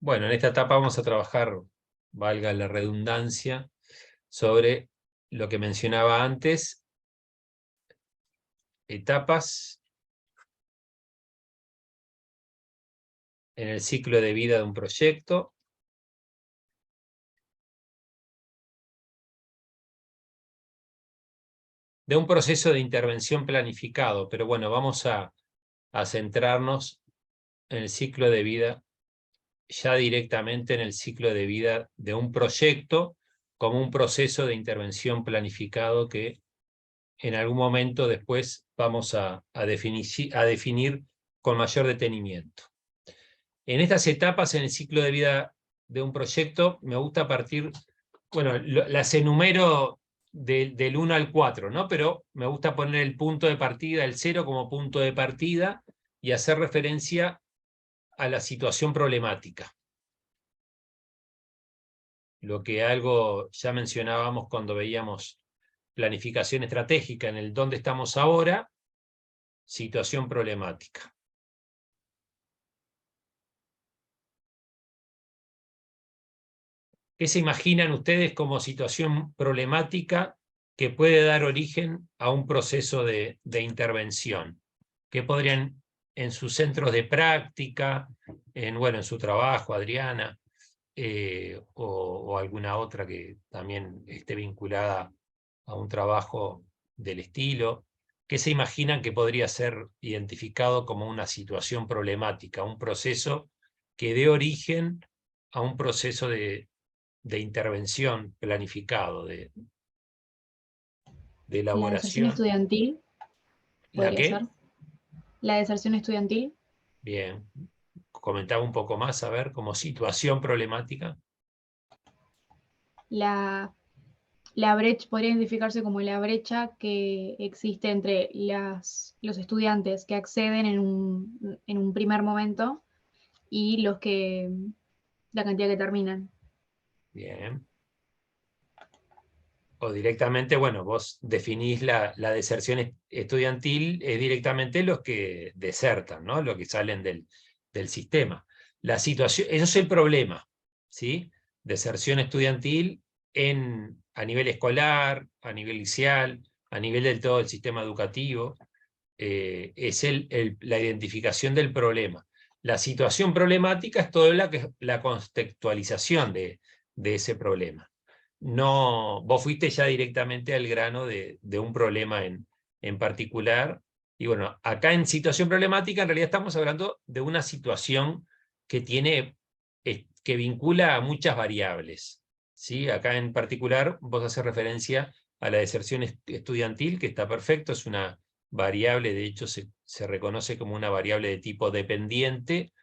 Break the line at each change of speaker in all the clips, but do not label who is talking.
Bueno, en esta etapa vamos a trabajar, valga la redundancia, sobre lo que mencionaba antes, etapas en el ciclo de vida de un proyecto, de un proceso de intervención planificado, pero bueno, vamos a centrarnos en el ciclo de vida, ya directamente en el ciclo de vida de un proyecto, como un proceso de intervención planificado que en algún momento después vamos a definir con mayor detenimiento. En estas etapas en el ciclo de vida de un proyecto, me gusta partir, bueno, las enumero del 1 al 4, ¿no? Pero me gusta poner el punto de partida, el 0 como punto de partida, y hacer referencia a la situación problemática. Lo que algo ya mencionábamos cuando veíamos planificación estratégica en el dónde estamos ahora, situación problemática. ¿Qué se imaginan ustedes como situación problemática que puede dar origen a un proceso de intervención? ¿Qué podrían, en sus centros de práctica, en su trabajo, Adriana, o alguna otra que también esté vinculada a un trabajo del estilo, qué se imaginan que podría ser identificado como una situación problemática, un proceso que dé origen a un proceso de intervención planificado, de
La deserción
elaboración?
estudiantil,
¿La
podría
qué?
ser. La deserción estudiantil.
Bien. Comentaba un poco más, a ver, como situación problemática.
La brecha podría identificarse como la brecha que existe entre los estudiantes que acceden en un primer momento y la cantidad que terminan.
Bien. O directamente, bueno, vos definís la deserción estudiantil, es directamente los que desertan, ¿no? Los que salen del sistema. La situación, eso es el problema, ¿sí? Deserción estudiantil a nivel escolar, a nivel inicial, a nivel del todo el sistema educativo, es la identificación del problema. La situación problemática es toda la contextualización de ese problema. No, vos fuiste ya directamente al grano de un problema en particular. Y bueno, acá en situación problemática en realidad estamos hablando de una situación que que vincula a muchas variables, ¿sí? Acá en particular vos haces referencia a la deserción estudiantil, que está perfecto, es una variable, de hecho se reconoce como una variable de tipo dependiente,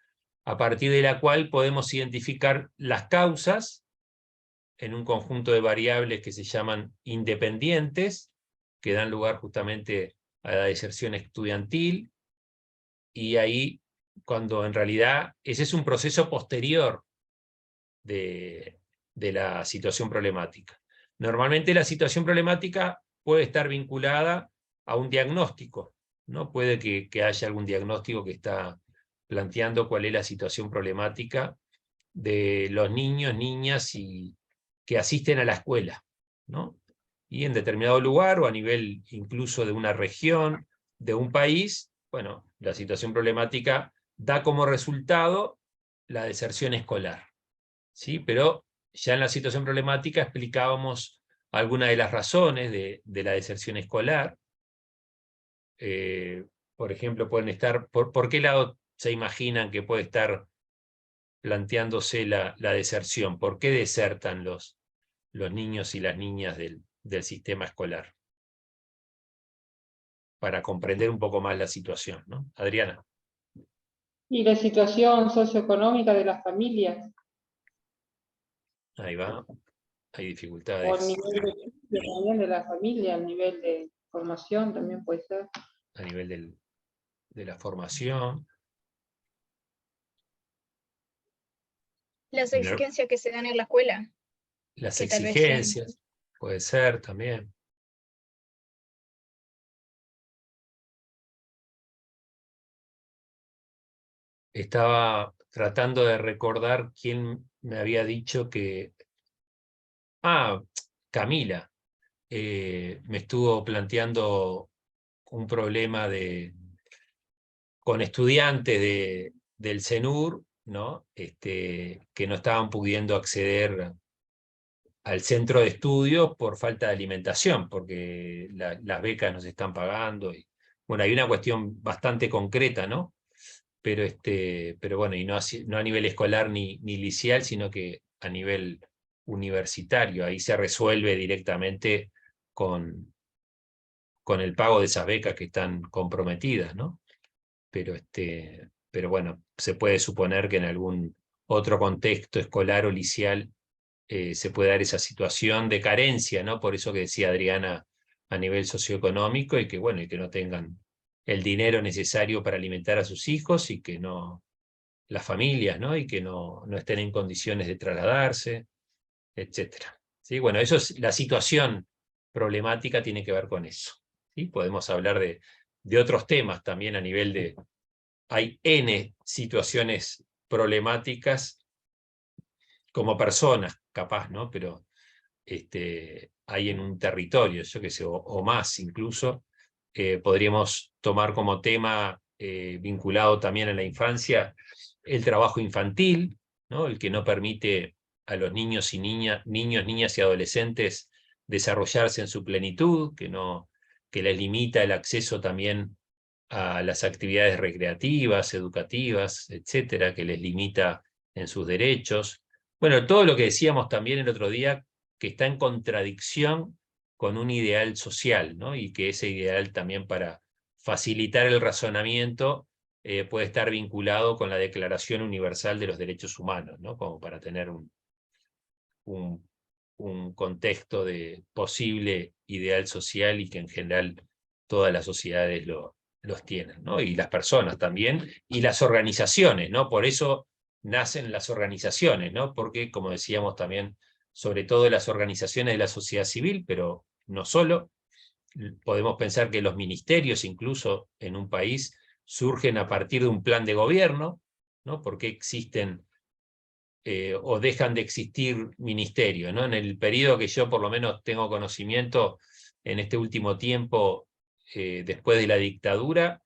a partir de la cual podemos identificar las causas en un conjunto de variables que se llaman independientes, que dan lugar justamente a la deserción estudiantil, y ahí, cuando en realidad ese es un proceso posterior de la situación problemática. Normalmente la situación problemática puede estar vinculada a un diagnóstico, ¿no? Puede que haya algún diagnóstico que está planteando cuál es la situación problemática de los niños, niñas que asisten a la escuela, ¿no? Y en determinado lugar o a nivel incluso de una región, de un país, bueno, la situación problemática da como resultado la deserción escolar, ¿sí? Pero ya en la situación problemática explicábamos algunas de las razones de la deserción escolar. Por ejemplo, pueden estar, ¿por qué lado se imaginan que puede estar planteándose la deserción? ¿Por qué desertan los niños y las niñas del sistema escolar? Para comprender un poco más la situación, ¿no? Adriana.
Y la situación socioeconómica de las familias,
Ahí va, hay
o el
dificultades
nivel de estudio también de la familia, el nivel de formación también puede ser.
a nivel de la formación.
Las exigencias que se dan en la escuela.
Las
Que tal vez sean.
exigencias, puede ser también. Estaba tratando de recordar quién me había dicho que... Camila, me estuvo planteando un problema con estudiantes del CENUR, ¿no? Que no estaban pudiendo acceder al centro de estudio por falta de alimentación, porque las becas no se están pagando. Y, bueno, hay una cuestión bastante concreta, ¿no? Pero bueno, y no a nivel escolar ni liceal, sino que a nivel universitario. Ahí se resuelve directamente con el pago de esas becas que están comprometidas, ¿no? Pero bueno, se puede suponer que en algún otro contexto escolar o liceal se puede dar esa situación de carencia, ¿no? Por eso que decía Adriana a nivel socioeconómico, y que bueno, y que no tengan el dinero necesario para alimentar a sus hijos, y que no, las familias, ¿no? Y que no estén en condiciones de trasladarse, etcétera. ¿Sí? Bueno, eso es la situación problemática, tiene que ver con eso. ¿Sí? Podemos hablar de otros temas también a nivel de... Hay N situaciones problemáticas como personas, capaz, ¿no? Pero hay en un territorio, yo qué sé, o más incluso, podríamos tomar como tema vinculado también a la infancia el trabajo infantil, ¿no? El que no permite a los niños, niñas y adolescentes desarrollarse en su plenitud, que les limita el acceso también a las actividades recreativas, educativas, etcétera, que les limita en sus derechos. Bueno, todo lo que decíamos también el otro día, que está en contradicción con un ideal social, ¿no? Y que ese ideal también, para facilitar el razonamiento, puede estar vinculado con la Declaración Universal de los Derechos Humanos, ¿no? Como para tener un contexto de posible ideal social, y que en general todas las sociedades los tienen, ¿no? Y las personas también, y las organizaciones, ¿no? Por eso nacen las organizaciones, ¿no? Porque, como decíamos también, sobre todo las organizaciones de la sociedad civil, pero no solo, podemos pensar que los ministerios, incluso en un país, surgen a partir de un plan de gobierno, ¿no? Porque existen o dejan de existir ministerios, ¿no? En el periodo que yo por lo menos tengo conocimiento, en este último tiempo, después de la dictadura,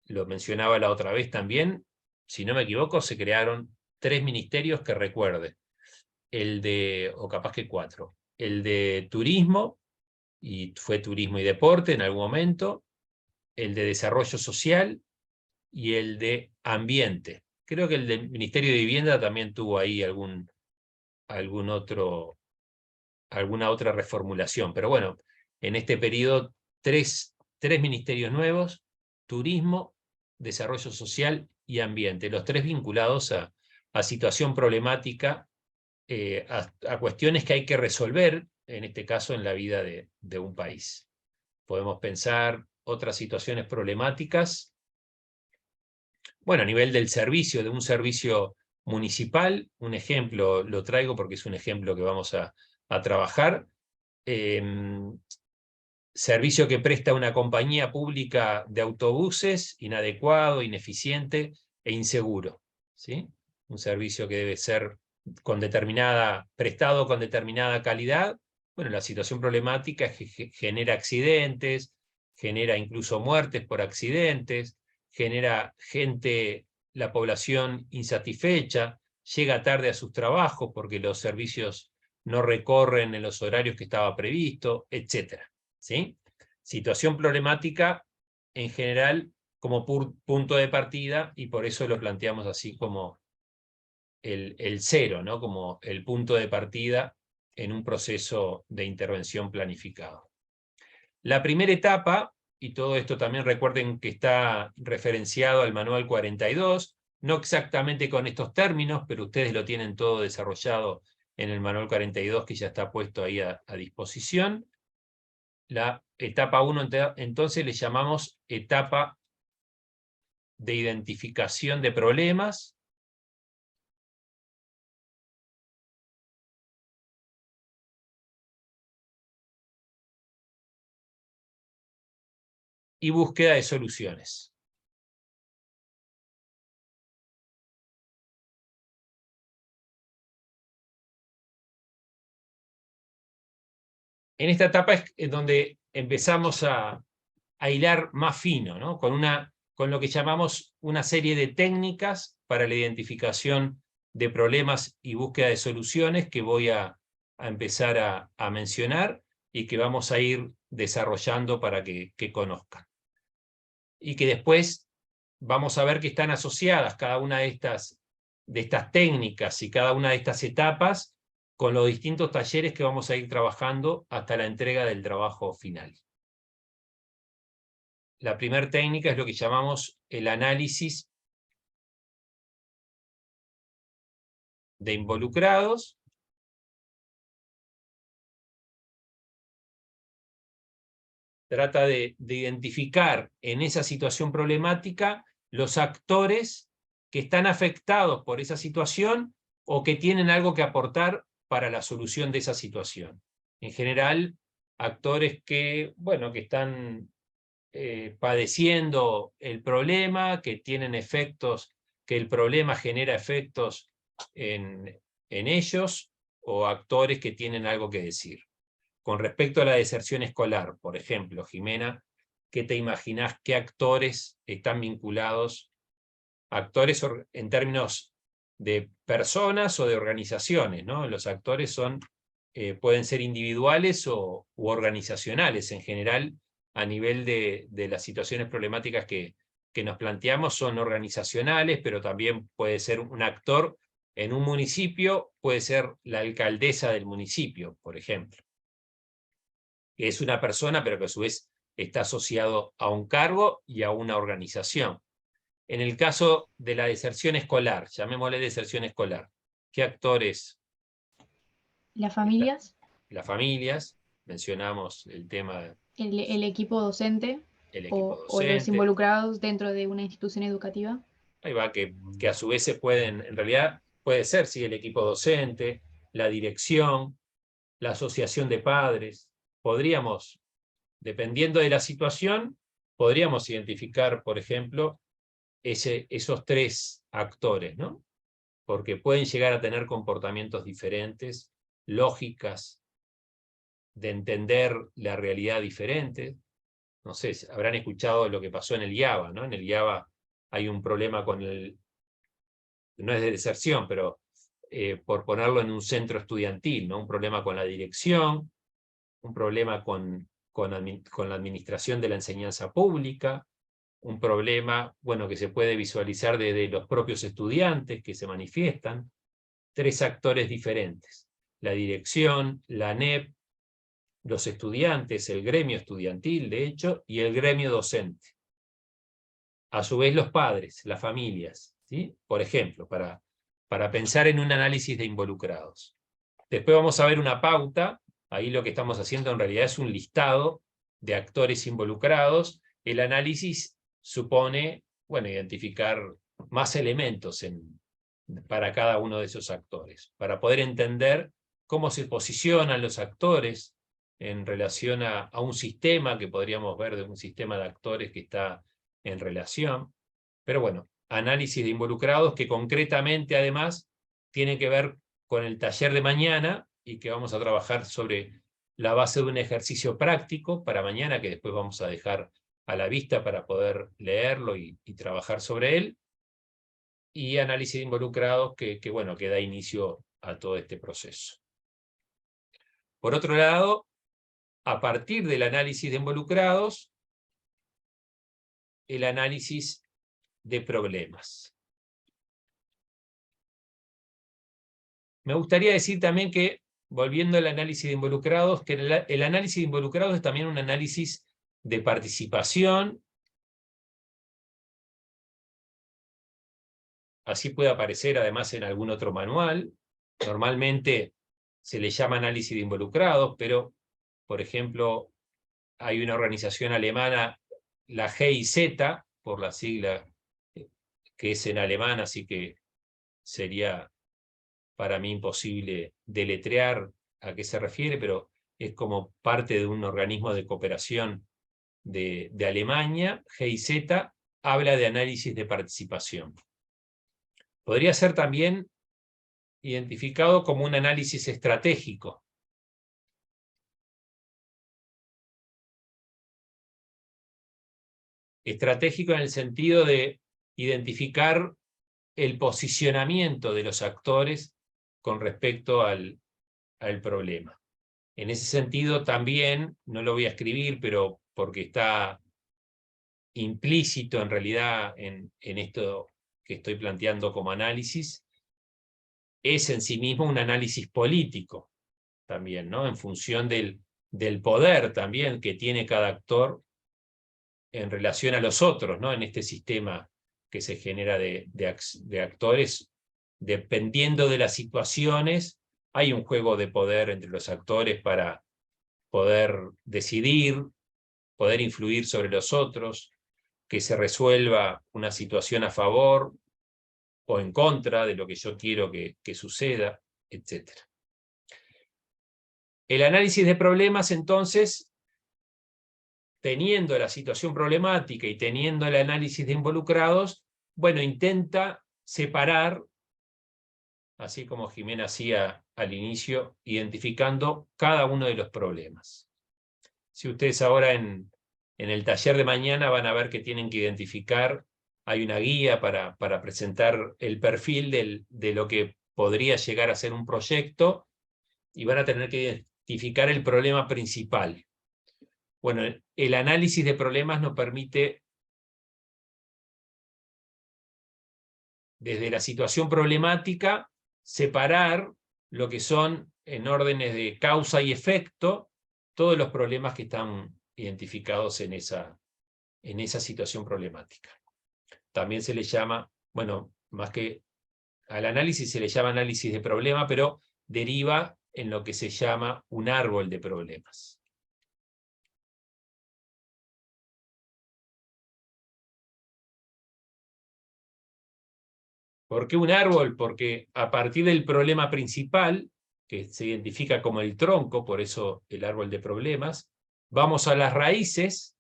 lo mencionaba la otra vez también, si no me equivoco, se crearon 3 ministerios que recuerde, o capaz que 4, el de turismo, y fue turismo y deporte en algún momento, el de desarrollo social y el de ambiente. Creo que el del Ministerio de Vivienda también tuvo ahí alguna otra reformulación, pero bueno, en este periodo 3 ministerios nuevos: turismo, desarrollo social y ambiente, los 3 vinculados a situación problemática, a cuestiones que hay que resolver, en este caso en la vida de un país. Podemos pensar otras situaciones problemáticas, bueno, a nivel del servicio, de un servicio municipal. Un ejemplo lo traigo porque es un ejemplo que vamos a trabajar. Servicio que presta una compañía pública de autobuses, inadecuado, ineficiente e inseguro, ¿sí? Un servicio que debe ser prestado con determinada calidad. Bueno, la situación problemática es que genera accidentes, genera incluso muertes por accidentes, genera la población insatisfecha, llega tarde a sus trabajos porque los servicios no recorren en los horarios que estaba previsto, etcétera. ¿Sí? Situación problemática en general como punto de partida, y por eso lo planteamos así como el cero, ¿no? Como el punto de partida en un proceso de intervención planificado. La primera etapa, y todo esto también recuerden que está referenciado al manual 42, no exactamente con estos términos, pero ustedes lo tienen todo desarrollado en el manual 42, que ya está puesto ahí a disposición. La etapa 1, entonces, le llamamos etapa de identificación de problemas y búsqueda de soluciones. en esta etapa es donde empezamos a hilar más fino, ¿no? Con lo que llamamos una serie de técnicas para la identificación de problemas y búsqueda de soluciones que voy a empezar a mencionar y que vamos a ir desarrollando para que conozcan. Y que después vamos a ver que están asociadas cada una de estas técnicas y cada una de estas etapas con los distintos talleres que vamos a ir trabajando hasta la entrega del trabajo final. La primera técnica es lo que llamamos el análisis de involucrados. Trata de identificar en esa situación problemática los actores que están afectados por esa situación o que tienen algo que aportar para la solución de esa situación. En general, actores que, bueno, que están padeciendo el problema, que tienen efectos, que el problema genera efectos en ellos, o actores que tienen algo que decir. Con respecto a la deserción escolar, por ejemplo, Jimena, ¿qué te imaginás? ¿Qué actores están vinculados? Actores en términos de personas o de organizaciones, ¿no? Los actores son, pueden ser individuales u organizacionales. En general, a nivel de las situaciones problemáticas que nos planteamos, son organizacionales, pero también puede ser un actor en un municipio, puede ser la alcaldesa del municipio, por ejemplo. Que es una persona, pero que a su vez está asociado a un cargo y a una organización. En el caso de la deserción escolar, llamémosle deserción escolar, ¿qué actores?
Las familias,
Las familias, mencionamos el tema
el equipo docente
del equipo
o los
docente.
involucrados dentro de una institución educativa.
Ahí va, que a su vez se pueden, en realidad puede ser, sí, el equipo docente, la dirección, la asociación de padres. Podríamos, dependiendo de la situación, podríamos identificar, por ejemplo, esos tres actores, ¿no? Porque pueden llegar a tener comportamientos diferentes, lógicas de entender la realidad diferente. No sé, habrán escuchado lo que pasó en el IABA, ¿no? En el IABA hay un problema con no es de deserción, pero por ponerlo en un centro estudiantil, ¿no? Un problema con la dirección, un problema con la administración de la enseñanza pública, un problema, bueno, que se puede visualizar desde los propios estudiantes que se manifiestan, tres actores diferentes: la dirección, la ANEP, los estudiantes, el gremio estudiantil, de hecho, y el gremio docente. A su vez los padres, las familias, ¿sí? Por ejemplo, para pensar en un análisis de involucrados. Después vamos a ver una pauta, ahí lo que estamos haciendo en realidad es un listado de actores involucrados. El análisis supone, bueno, identificar más elementos para cada uno de esos actores, para poder entender cómo se posicionan los actores en relación a un sistema que podríamos ver de un sistema de actores que está en relación. Pero bueno, análisis de involucrados que concretamente además tiene que ver con el taller de mañana y que vamos a trabajar sobre la base de un ejercicio práctico para mañana que después vamos a dejar a la vista para poder leerlo y trabajar sobre él. Y análisis de involucrados que bueno, que da inicio a todo este proceso. Por otro lado, a partir del análisis de involucrados, el análisis de problemas. Me gustaría decir también que, volviendo al análisis de involucrados, que el análisis de involucrados es también un análisis de participación. Así puede aparecer además en algún otro manual. Normalmente se le llama análisis de involucrados, pero, por ejemplo, hay una organización alemana, la GIZ, por la sigla que es en alemán, así que sería para mí imposible deletrear a qué se refiere, pero es como parte de un organismo de cooperación de Alemania. GIZ habla de análisis de participación. Podría ser también identificado como un análisis estratégico. estratégico en el sentido de identificar el posicionamiento de los actores con respecto al problema. En ese sentido también, no lo voy a escribir, pero porque está implícito en realidad en esto que estoy planteando como análisis, es en sí mismo un análisis político también, ¿no? En función del poder también que tiene cada actor en relación a los otros, ¿no? En este sistema que se genera de actores, dependiendo de las situaciones, hay un juego de poder entre los actores para poder decidir, poder influir sobre los otros, que se resuelva una situación a favor o en contra de lo que yo quiero que suceda, etc. El análisis de problemas, entonces, teniendo la situación problemática y teniendo el análisis de involucrados, bueno, intenta separar, así como Jimena hacía al inicio, identificando cada uno de los problemas. Si ustedes ahora en el taller de mañana van a ver que tienen que identificar, hay una guía para presentar el perfil de lo que podría llegar a ser un proyecto, y van a tener que identificar el problema principal. Bueno, el análisis de problemas nos permite, desde la situación problemática, separar lo que son, en órdenes de causa y efecto, todos los problemas que están identificados en esa situación problemática. También se le llama, bueno, más que al análisis se le llama análisis de problema, pero deriva en lo que se llama un árbol de problemas. ¿Por qué un árbol? Porque a partir del problema principal, que se identifica como el tronco, por eso el árbol de problemas, vamos a las raíces,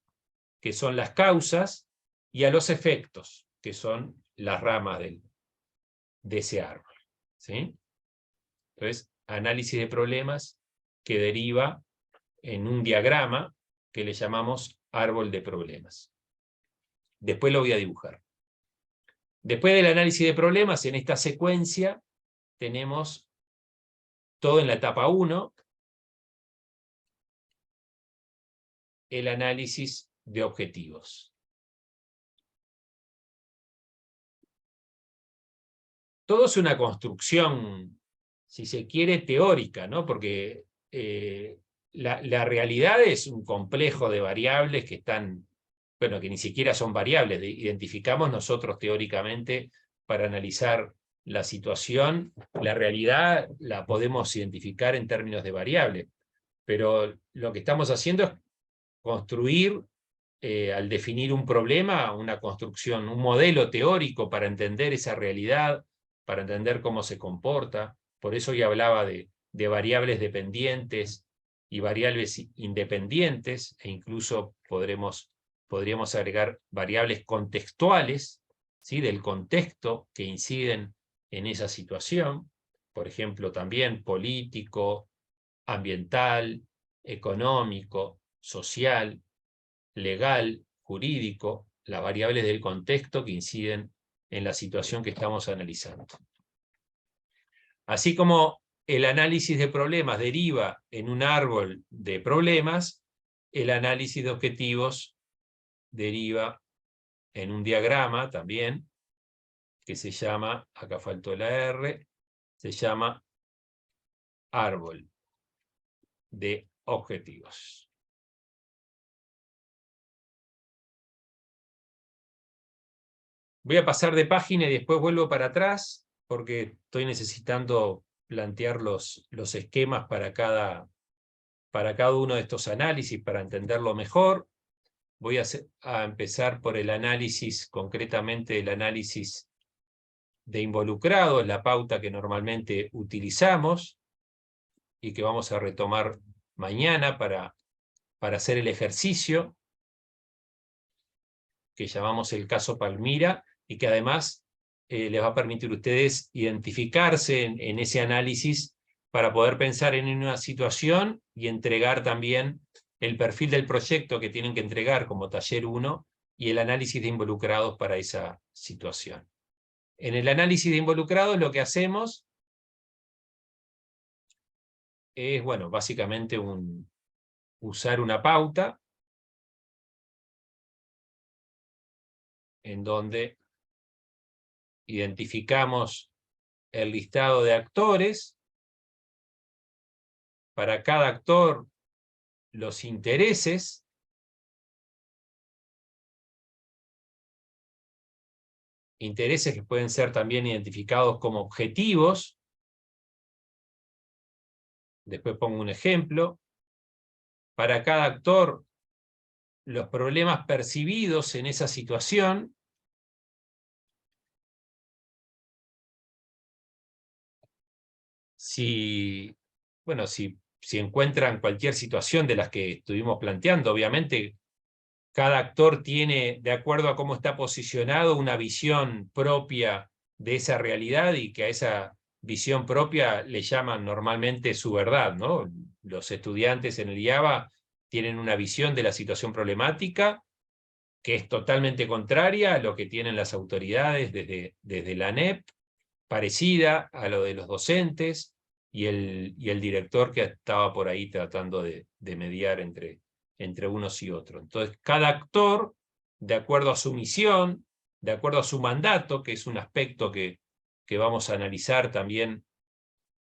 que son las causas, y a los efectos, que son las ramas de ese árbol. ¿Sí? Entonces, análisis de problemas que deriva en un diagrama que le llamamos árbol de problemas. Después lo voy a dibujar. Después del análisis de problemas, en esta secuencia, tenemos todo en la etapa 1, el análisis de objetivos. Todo es una construcción, si se quiere, teórica, ¿no? Porque la realidad es un complejo de variables que están, bueno, que ni siquiera son variables, identificamos nosotros teóricamente para analizar la situación. La realidad la podemos identificar en términos de variables, pero lo que estamos haciendo es construir, al definir un problema, una construcción, un modelo teórico para entender esa realidad, para entender cómo se comporta. Por eso ya hablaba de variables dependientes y variables independientes, e incluso podríamos agregar variables contextuales, ¿sí? Del contexto que inciden en esa situación, por ejemplo, también político, ambiental, económico, social, legal, jurídico, las variables del contexto que inciden en la situación que estamos analizando. Así como el análisis de problemas deriva en un árbol de problemas, el análisis de objetivos deriva en un diagrama también, que se llama, acá faltó la R, se llama árbol de objetivos. Voy a pasar de página y después vuelvo para atrás, porque estoy necesitando plantear los esquemas para cada uno de estos análisis, para entenderlo mejor. Voy a empezar por el análisis, concretamente el análisis de involucrados, la pauta que normalmente utilizamos y que vamos a retomar mañana para hacer el ejercicio que llamamos el caso Palmira, y que además les va a permitir a ustedes identificarse en ese análisis para poder pensar en una situación y entregar también el perfil del proyecto que tienen que entregar como taller 1 y el análisis de involucrados para esa situación. En el análisis de involucrados lo que hacemos es, bueno, básicamente usar una pauta en donde identificamos el listado de actores, para cada actor los intereses, intereses que pueden ser también identificados como objetivos. Después pongo un ejemplo. Para cada actor, los problemas percibidos en esa situación. Si encuentran cualquier situación de las que estuvimos planteando, obviamente cada actor tiene, de acuerdo a cómo está posicionado, una visión propia de esa realidad, y que a esa visión propia le llaman normalmente su verdad, ¿no? Los estudiantes en el IABA tienen una visión de la situación problemática que es totalmente contraria a lo que tienen las autoridades desde la ANEP, parecida a lo de los docentes, y el director que estaba por ahí tratando de mediar entre unos y otros. Entonces, cada actor, de acuerdo a su misión, de acuerdo a su mandato, que es un aspecto que vamos a analizar también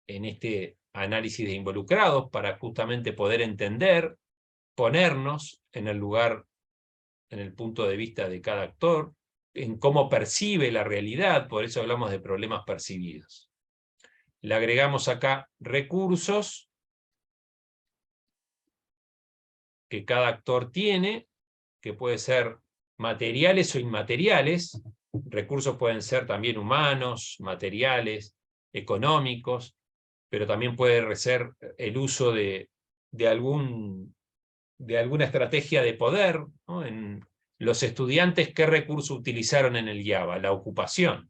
en este análisis de involucrados, para justamente poder entender, ponernos en el lugar, en el punto de vista de cada actor, en cómo percibe la realidad, por eso hablamos de problemas percibidos. Le agregamos acá recursos que cada actor tiene, que puede ser materiales o inmateriales. Recursos pueden ser también humanos, materiales, económicos, pero también puede ser el uso de alguna estrategia de poder, ¿no? En los estudiantes, ¿qué recurso utilizaron en el IABA? La ocupación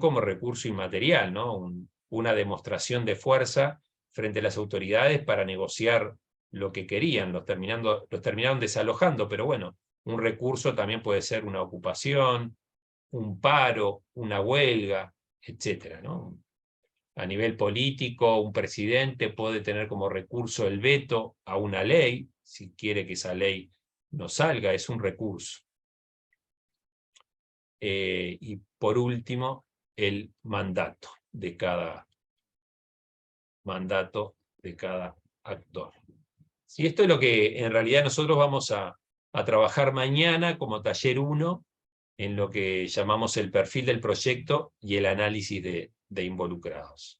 como recurso inmaterial, ¿no? Una demostración de fuerza frente a las autoridades para negociar lo que querían, los terminaron desalojando, pero bueno, un recurso también puede ser una ocupación, un paro, una huelga, etcétera, ¿no? A nivel político, un presidente puede tener como recurso el veto a una ley, si quiere que esa ley no salga, es un recurso. Y por último, el mandato de cada actor. Y esto es lo que en realidad nosotros vamos a trabajar mañana como taller 1, en lo que llamamos el perfil del proyecto y el análisis de involucrados.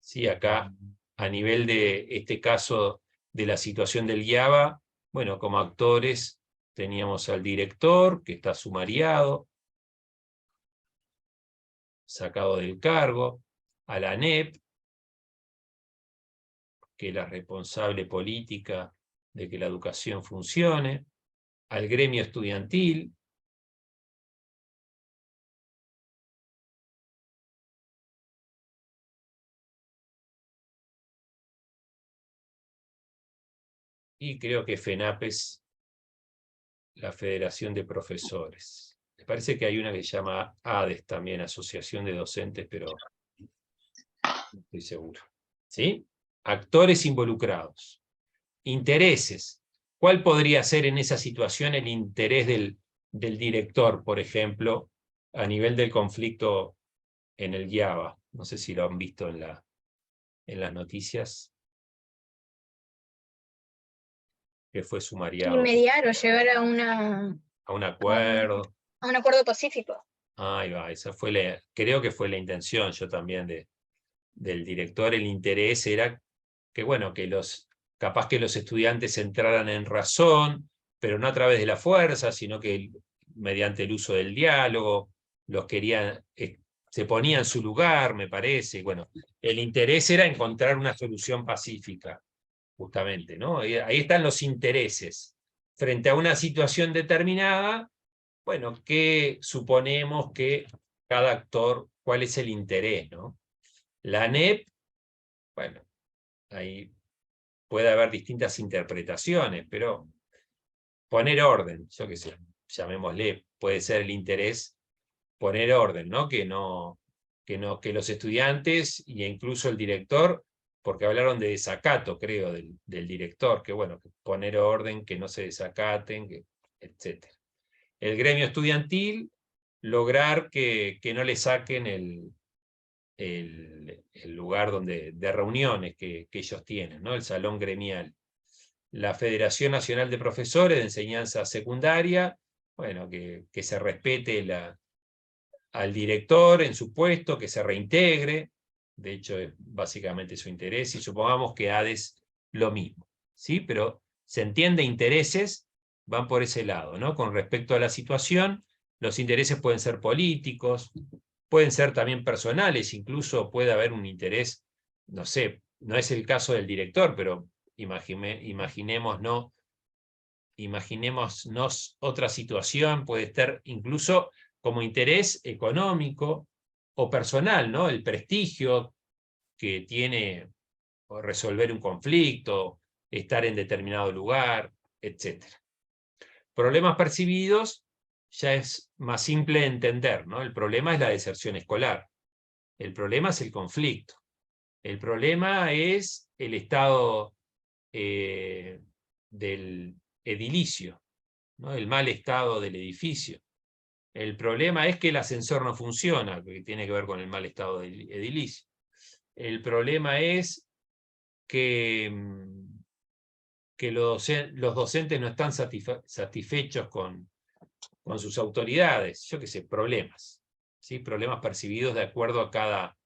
¿Sí? Acá, a nivel de este caso de la situación del IABA, bueno, como actores teníamos al director, que está sumariado, sacado del cargo, a la ANEP, que es la responsable política de que la educación funcione, al gremio estudiantil, y creo que FENAPES, la Federación de Profesores. Me parece que hay una que se llama ADES también, Asociación de Docentes, pero no estoy seguro. ¿Sí? Actores involucrados. Intereses. ¿Cuál podría ser en esa situación el interés del director, por ejemplo, a nivel del conflicto en el IABA? No sé si lo han visto en las noticias, que fue sumariado.
Y mediar o llegar a
un acuerdo.
a un acuerdo pacífico.
Ahí va, esa fue creo que fue la intención yo también del director. El interés era que, bueno, capaz que los estudiantes entraran en razón, pero no a través de la fuerza, sino que mediante el uso del diálogo, los querían, se ponía en su lugar, me parece. Bueno, el interés era encontrar una solución pacífica, justamente, ¿no? Ahí están los intereses. Frente a una situación determinada, bueno, ¿qué suponemos que cada actor, cuál es el interés, ¿no? La ANEP, bueno, ahí puede haber distintas interpretaciones, pero poner orden, yo qué sé. llamémosle, puede ser el interés poner orden, ¿no? Que los estudiantes e incluso el director, porque hablaron de desacato, creo, del director, que bueno, poner orden, que no se desacaten, etc. El gremio estudiantil, lograr que no le saquen el lugar de reuniones que ellos tienen, ¿no? El salón gremial. La Federación Nacional de Profesores de Enseñanza Secundaria, bueno, que se respete al director en su puesto, que se reintegre, de hecho es básicamente su interés, y supongamos que ADES lo mismo, ¿sí? Pero se entiende, intereses van por ese lado, ¿no? Con respecto a la situación, los intereses pueden ser políticos, pueden ser también personales, incluso puede haber un interés, no sé, no es el caso del director, pero imaginémonos otra situación, puede estar incluso como interés económico o personal, ¿no? El prestigio que tiene resolver un conflicto, estar en determinado lugar, etc. Problemas percibidos ya es más simple de entender, ¿no? El problema es la deserción escolar. El problema es el conflicto. El problema es el estado del edilicio, ¿no? El mal estado del edificio. El problema es que el ascensor no funciona, que tiene que ver con el mal estado del edilicio. El problema es que los docentes no están satisfechos con sus autoridades. Yo qué sé, problemas. ¿Sí? Problemas percibidos de acuerdo a cada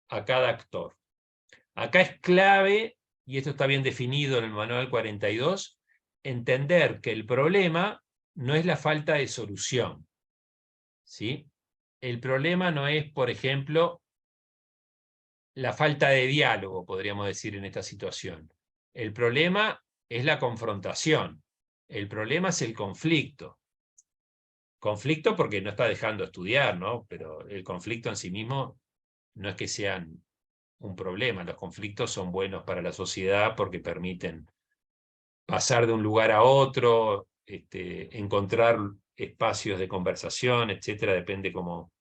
actor. Acá es clave, y esto está bien definido en el manual 42, entender que el problema no es la falta de solución. ¿Sí? El problema no es, por ejemplo, la falta de diálogo, podríamos decir, en esta situación. El problema es la confrontación. El problema es el conflicto. Conflicto porque no está dejando estudiar, ¿no? Pero el conflicto en sí mismo no es que sean un problema. Los conflictos son buenos para la sociedad porque permiten pasar de un lugar a otro, encontrar espacios de conversación, etcétera, depende cómo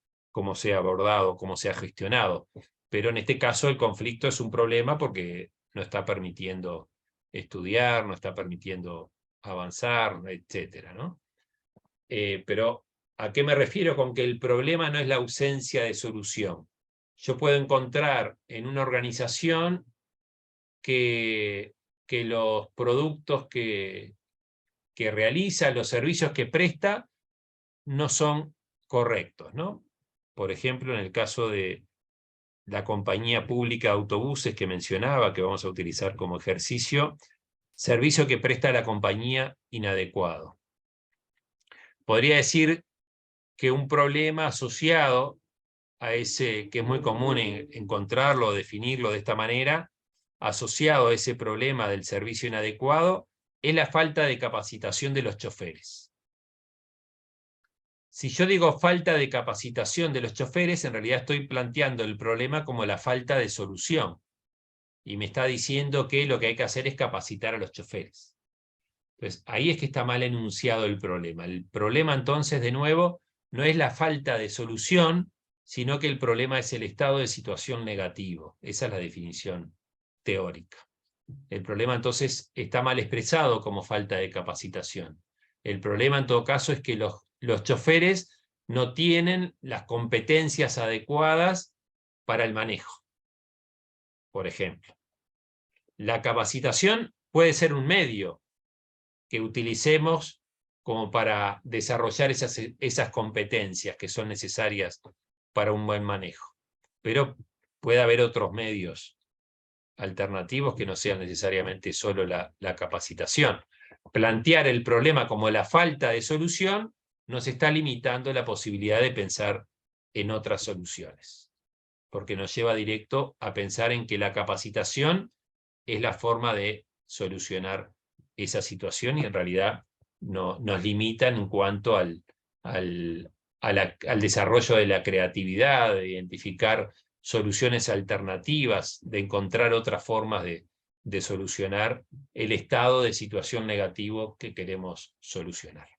sea abordado, cómo sea gestionado. Pero en este caso el conflicto es un problema porque no está permitiendo estudiar, no está permitiendo avanzar, etcétera, ¿no? Pero ¿a qué me refiero con que el problema no es la ausencia de solución? Yo puedo encontrar en una organización que los productos que realiza, los servicios que presta, no son correctos, ¿no? Por ejemplo, en el caso de la compañía pública de autobuses que mencionaba, que vamos a utilizar como ejercicio, servicio que presta la compañía inadecuado. Podría decir que un problema asociado a ese, que es muy común encontrarlo, definirlo de esta manera, asociado a ese problema del servicio inadecuado, es la falta de capacitación de los choferes. Si yo digo falta de capacitación de los choferes, en realidad estoy planteando el problema como la falta de solución. Y me está diciendo que lo que hay que hacer es capacitar a los choferes. Entonces, ahí es que está mal enunciado el problema. El problema, entonces, de nuevo, no es la falta de solución, sino que el problema es el estado de situación negativo. Esa es la definición teórica. El problema, entonces, está mal expresado como falta de capacitación. El problema, en todo caso, es que los choferes no tienen las competencias adecuadas para el manejo, por ejemplo. La capacitación puede ser un medio que utilicemos como para desarrollar esas competencias que son necesarias para un buen manejo. Pero puede haber otros medios alternativos que no sean necesariamente solo la capacitación. Plantear el problema como la falta de solución nos está limitando la posibilidad de pensar en otras soluciones, porque nos lleva directo a pensar en que la capacitación es la forma de solucionar esa situación y en realidad nos limitan en cuanto al desarrollo de la creatividad, de identificar soluciones alternativas, de encontrar otras formas de solucionar el estado de situación negativo que queremos solucionar.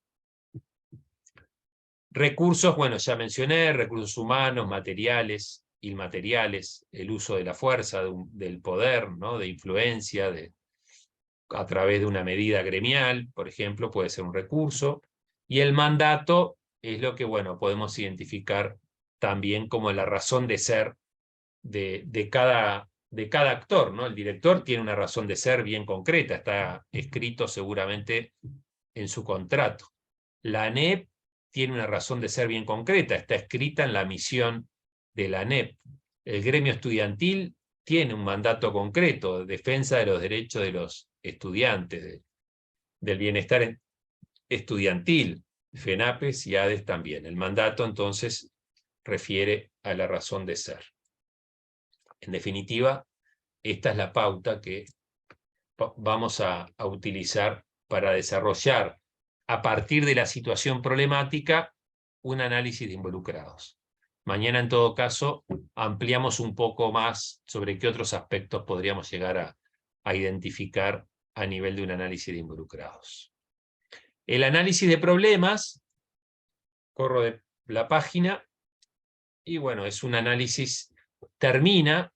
Recursos, bueno, ya mencioné, recursos humanos, materiales, inmateriales, el uso de la fuerza, del poder, ¿no? De influencia, a través de una medida gremial, por ejemplo, puede ser un recurso. Y el mandato es lo que, bueno, podemos identificar también como la razón de ser de cada actor, ¿no? El director tiene una razón de ser bien concreta, está escrito seguramente en su contrato. La ANEP tiene una razón de ser bien concreta, está escrita en la misión de la ANEP. El gremio estudiantil tiene un mandato concreto, defensa de los derechos de los estudiantes, del bienestar estudiantil, FENAPES y ADES también. El mandato entonces refiere a la razón de ser. En definitiva, esta es la pauta que vamos a utilizar para desarrollar, a partir de la situación problemática, un análisis de involucrados. Mañana, en todo caso, ampliamos un poco más sobre qué otros aspectos podríamos llegar a identificar a nivel de un análisis de involucrados. El análisis de problemas, corro de la página, y bueno, es un análisis, termina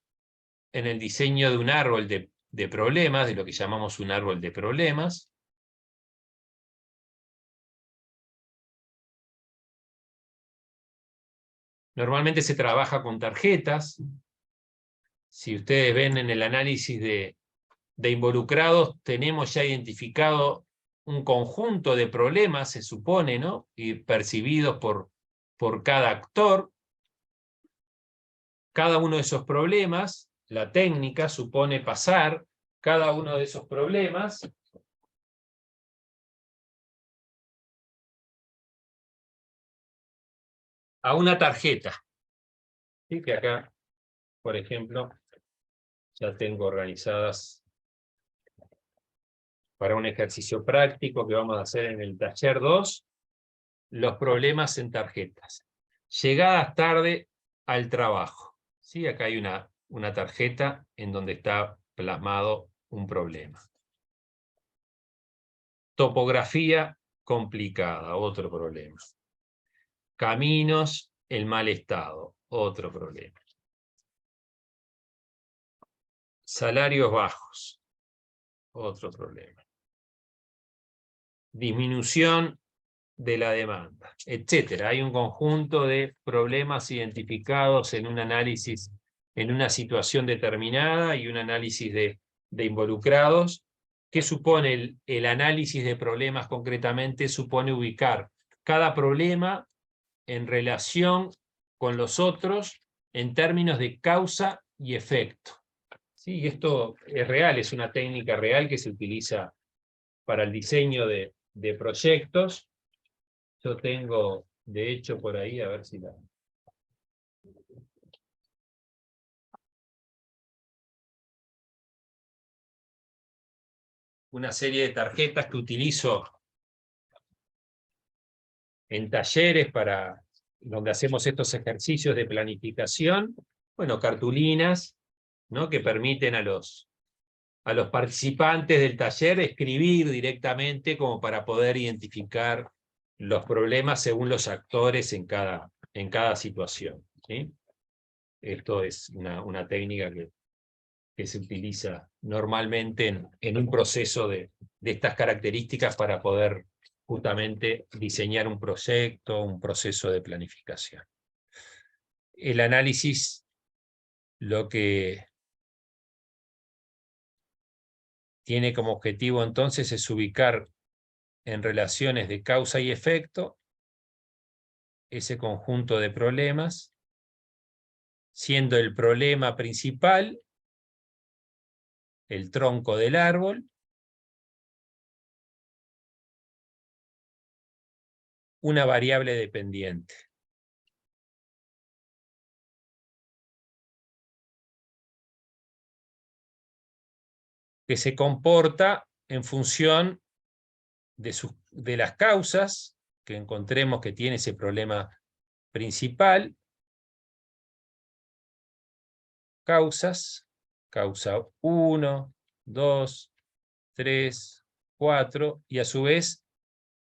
en el diseño de un árbol de problemas, de lo que llamamos un árbol de problemas. Normalmente se trabaja con tarjetas. Si ustedes ven en el análisis de involucrados, tenemos ya identificado un conjunto de problemas, se supone, ¿no? Y percibidos por cada actor. Cada uno de esos problemas, la técnica supone pasar cada uno de esos problemas a una tarjeta. ¿Sí? Que acá, por ejemplo, ya tengo organizadas para un ejercicio práctico que vamos a hacer en el taller 2, los problemas en tarjetas. Llegadas tarde al trabajo. ¿Sí? Acá hay una tarjeta en donde está plasmado un problema. Topografía complicada, otro problema. Caminos en mal estado, otro problema. Salarios bajos, otro problema. Disminución de la demanda, etcétera. Hay un conjunto de problemas identificados en un análisis, en una situación determinada, y un análisis de involucrados. ¿Qué supone el análisis de problemas concretamente? Supone ubicar cada problema en relación con los otros en términos de causa y efecto. Sí, esto es real, es una técnica real que se utiliza para el diseño de proyectos. Yo tengo, de hecho, por ahí, a ver si la... una serie de tarjetas que utilizo en talleres donde hacemos estos ejercicios de planificación. Bueno, cartulinas, ¿no? Que permiten a los participantes del taller escribir directamente como para poder identificar los problemas según los actores en cada situación. ¿Sí? Esto es una técnica que se utiliza normalmente en un proceso de estas características para poder justamente diseñar un proyecto, un proceso de planificación. El análisis lo que tiene como objetivo entonces es ubicar en relaciones de causa y efecto ese conjunto de problemas, siendo el problema principal el tronco del árbol, una variable dependiente. Que se comporta en función de las causas que encontremos que tiene ese problema principal. Causas, causa 1, 2, 3, 4, y a su vez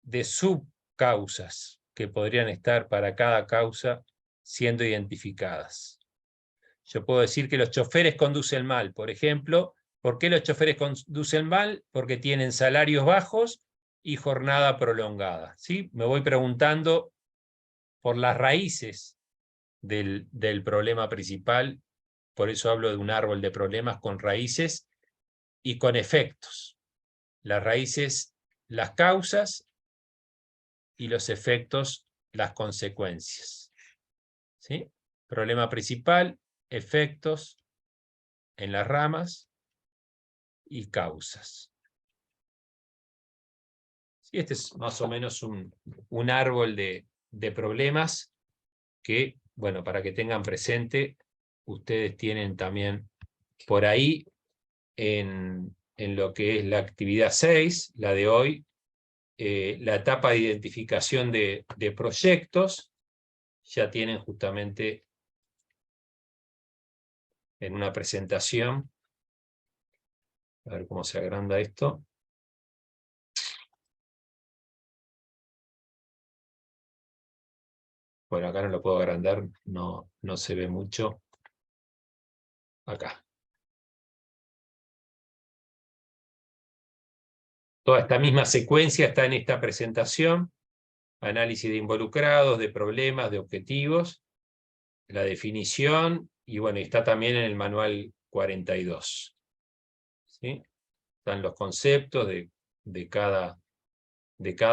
de subcausas. que podrían estar para cada causa siendo identificadas. Yo puedo decir que los choferes conducen mal, por ejemplo. ¿Por qué los choferes conducen mal? Porque tienen salarios bajos y jornada prolongada, ¿sí? Me voy preguntando por las raíces del problema principal, por eso hablo de un árbol de problemas con raíces y con efectos. Las raíces, las causas, y los efectos, las consecuencias. ¿Sí? Problema principal, efectos en las ramas y causas. Sí, este es más o menos un árbol de problemas que, bueno, para que tengan presente, ustedes tienen también por ahí en lo que es la actividad 6, la de hoy, la etapa de identificación de proyectos, ya tienen justamente en una presentación, a ver cómo se agranda esto. Bueno, acá no lo puedo agrandar, no se ve mucho. Acá. Toda esta misma secuencia está en esta presentación. Análisis de involucrados, de problemas, de objetivos, la definición, y bueno, está también en el manual 42. ¿Sí? Están los conceptos de cada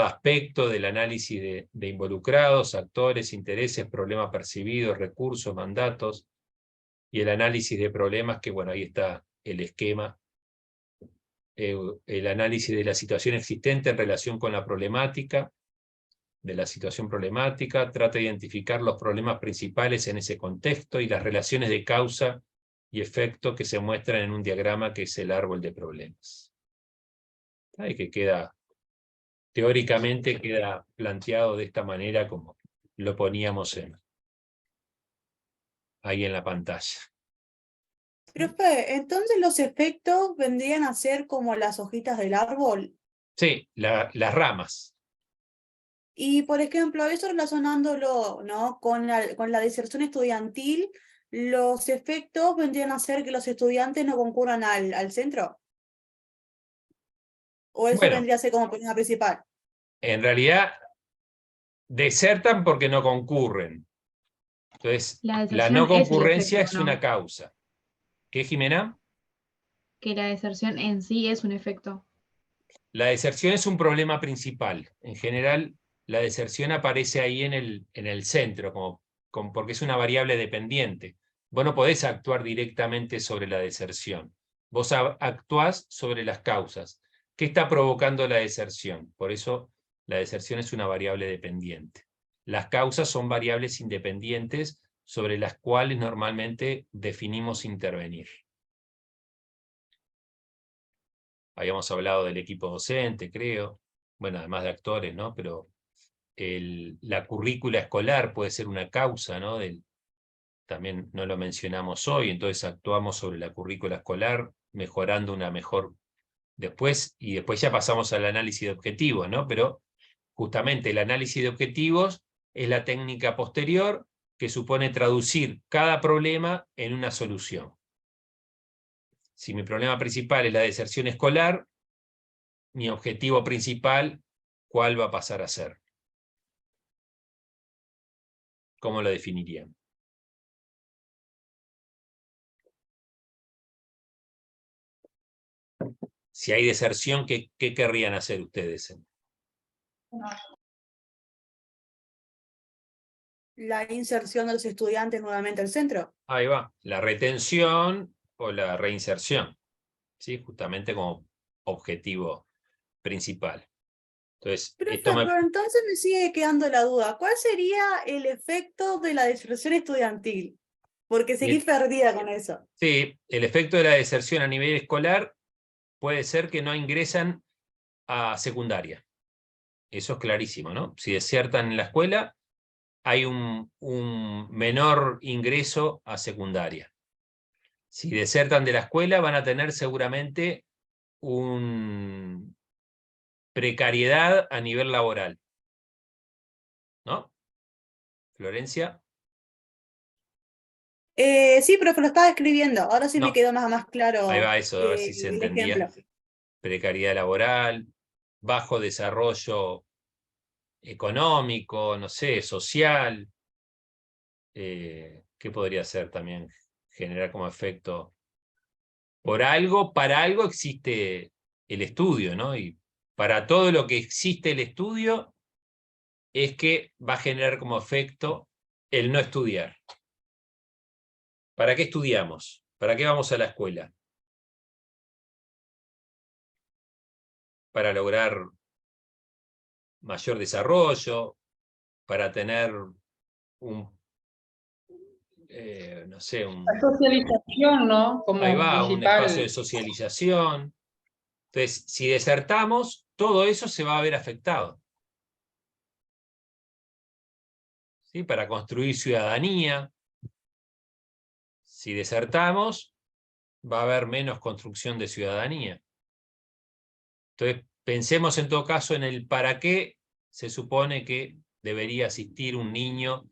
aspecto del análisis de involucrados, actores, intereses, problemas percibidos, recursos, mandatos, y el análisis de problemas, que bueno, ahí está el esquema, el análisis de la situación existente en relación con la problemática, de la situación problemática, trata de identificar los problemas principales en ese contexto y las relaciones de causa y efecto que se muestran en un diagrama que es el árbol de problemas. Y que queda, teóricamente queda planteado de esta manera como lo poníamos ahí en la pantalla.
Profe, entonces los efectos vendrían a ser como las hojitas del árbol.
Sí, las ramas.
Y, por ejemplo, eso relacionándolo, ¿no? con la deserción estudiantil, los efectos vendrían a ser que los estudiantes no concurran al centro. ¿O eso
Bueno,
vendría a ser como problema principal?
en realidad desertan porque no concurren. Entonces,
La
la
deserción
no
es el
concurrencia
efecto,
es
¿no?
una causa. ¿Qué, Jimena?
Que la deserción en sí es un efecto.
La deserción es un problema principal. En general, la deserción aparece ahí en el centro, porque es una variable dependiente. Vos no podés actuar directamente sobre la deserción. Vos actuás sobre las causas. ¿Qué está provocando la deserción? Por eso la deserción es una variable dependiente. Las causas son variables independientes sobre las cuales normalmente definimos intervenir. Habíamos hablado del equipo docente, creo, bueno, además de actores, ¿no? Pero la currícula escolar puede ser una causa, ¿no? También no lo mencionamos hoy, entonces actuamos sobre la currícula escolar, mejorando una mejor después, y después ya pasamos al análisis de objetivos, ¿no? Pero justamente el análisis de objetivos es la técnica posterior que supone traducir cada problema en una solución. Si mi problema principal es la deserción escolar, mi objetivo principal, ¿cuál va a pasar a ser? ¿Cómo lo definirían? Si hay deserción, ¿qué querrían hacer ustedes?
La inserción de los estudiantes nuevamente al centro.
Ahí va, la retención o la reinserción, ¿sí? Justamente como objetivo principal. Entonces,
Profe, pero entonces me sigue quedando la duda. ¿Cuál sería el efecto de la deserción estudiantil? Porque seguí perdida con eso.
Sí, el efecto de la deserción a nivel escolar puede ser que no ingresan a secundaria. Eso es clarísimo, ¿no? Si desertan en la escuela, hay un menor ingreso a secundaria. Si desertan de la escuela, van a tener seguramente una precariedad a nivel laboral. ¿no? Florencia.
Sí, pero lo estaba escribiendo. Ahora sí me
No.
quedó más claro
Ahí va eso, a ver si se
el
entendía.
ejemplo.
Precariedad laboral, bajo desarrollo económico, no sé, social. ¿Qué podría ser también? Generar como efecto. Para algo existe el estudio, ¿no? Y para todo lo que existe el estudio es que va a generar como efecto el no estudiar. ¿Para qué estudiamos? ¿Para qué vamos a la escuela? Para lograr mayor desarrollo, para tener un, no sé,
La socialización, ¿no?
ahí
Como
va, un espacio de
principal.
socialización. Entonces, si desertamos, todo eso se va a ver afectado. ¿Sí? Para construir ciudadanía, si desertamos, va a haber menos construcción de ciudadanía. Entonces, pensemos en todo caso en el para qué se supone que debería asistir un niño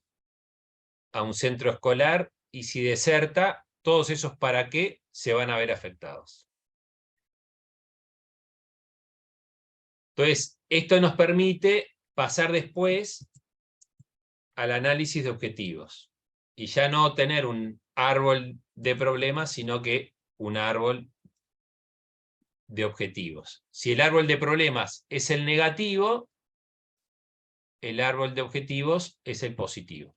a un centro escolar, y si deserta, todos esos para qué se van a ver afectados. Entonces, esto nos permite pasar después al análisis de objetivos, y ya no tener un árbol de problemas, sino que un árbol de objetivos. Si el árbol de problemas es el negativo, el árbol de objetivos es el positivo.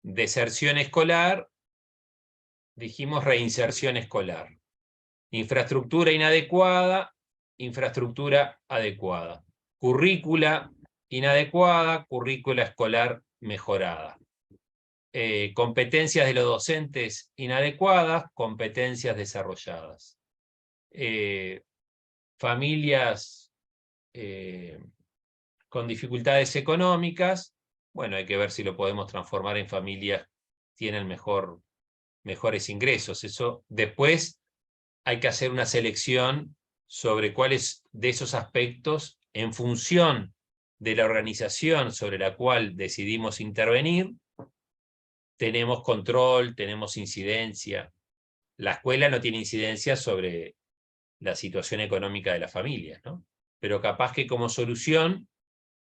Deserción escolar, dijimos reinserción escolar. Infraestructura inadecuada, infraestructura adecuada. Currícula inadecuada, currícula escolar mejorada. Competencias de los docentes inadecuadas, competencias desarrolladas. Familias con dificultades económicas, bueno, hay que ver si lo podemos transformar en familias que tienen mejores ingresos. Eso después hay que hacer una selección sobre cuáles de esos aspectos, en función de la organización sobre la cual decidimos intervenir, tenemos control, tenemos incidencia. La escuela no tiene incidencia sobre la situación económica de las familias, ¿no? Pero capaz que como solución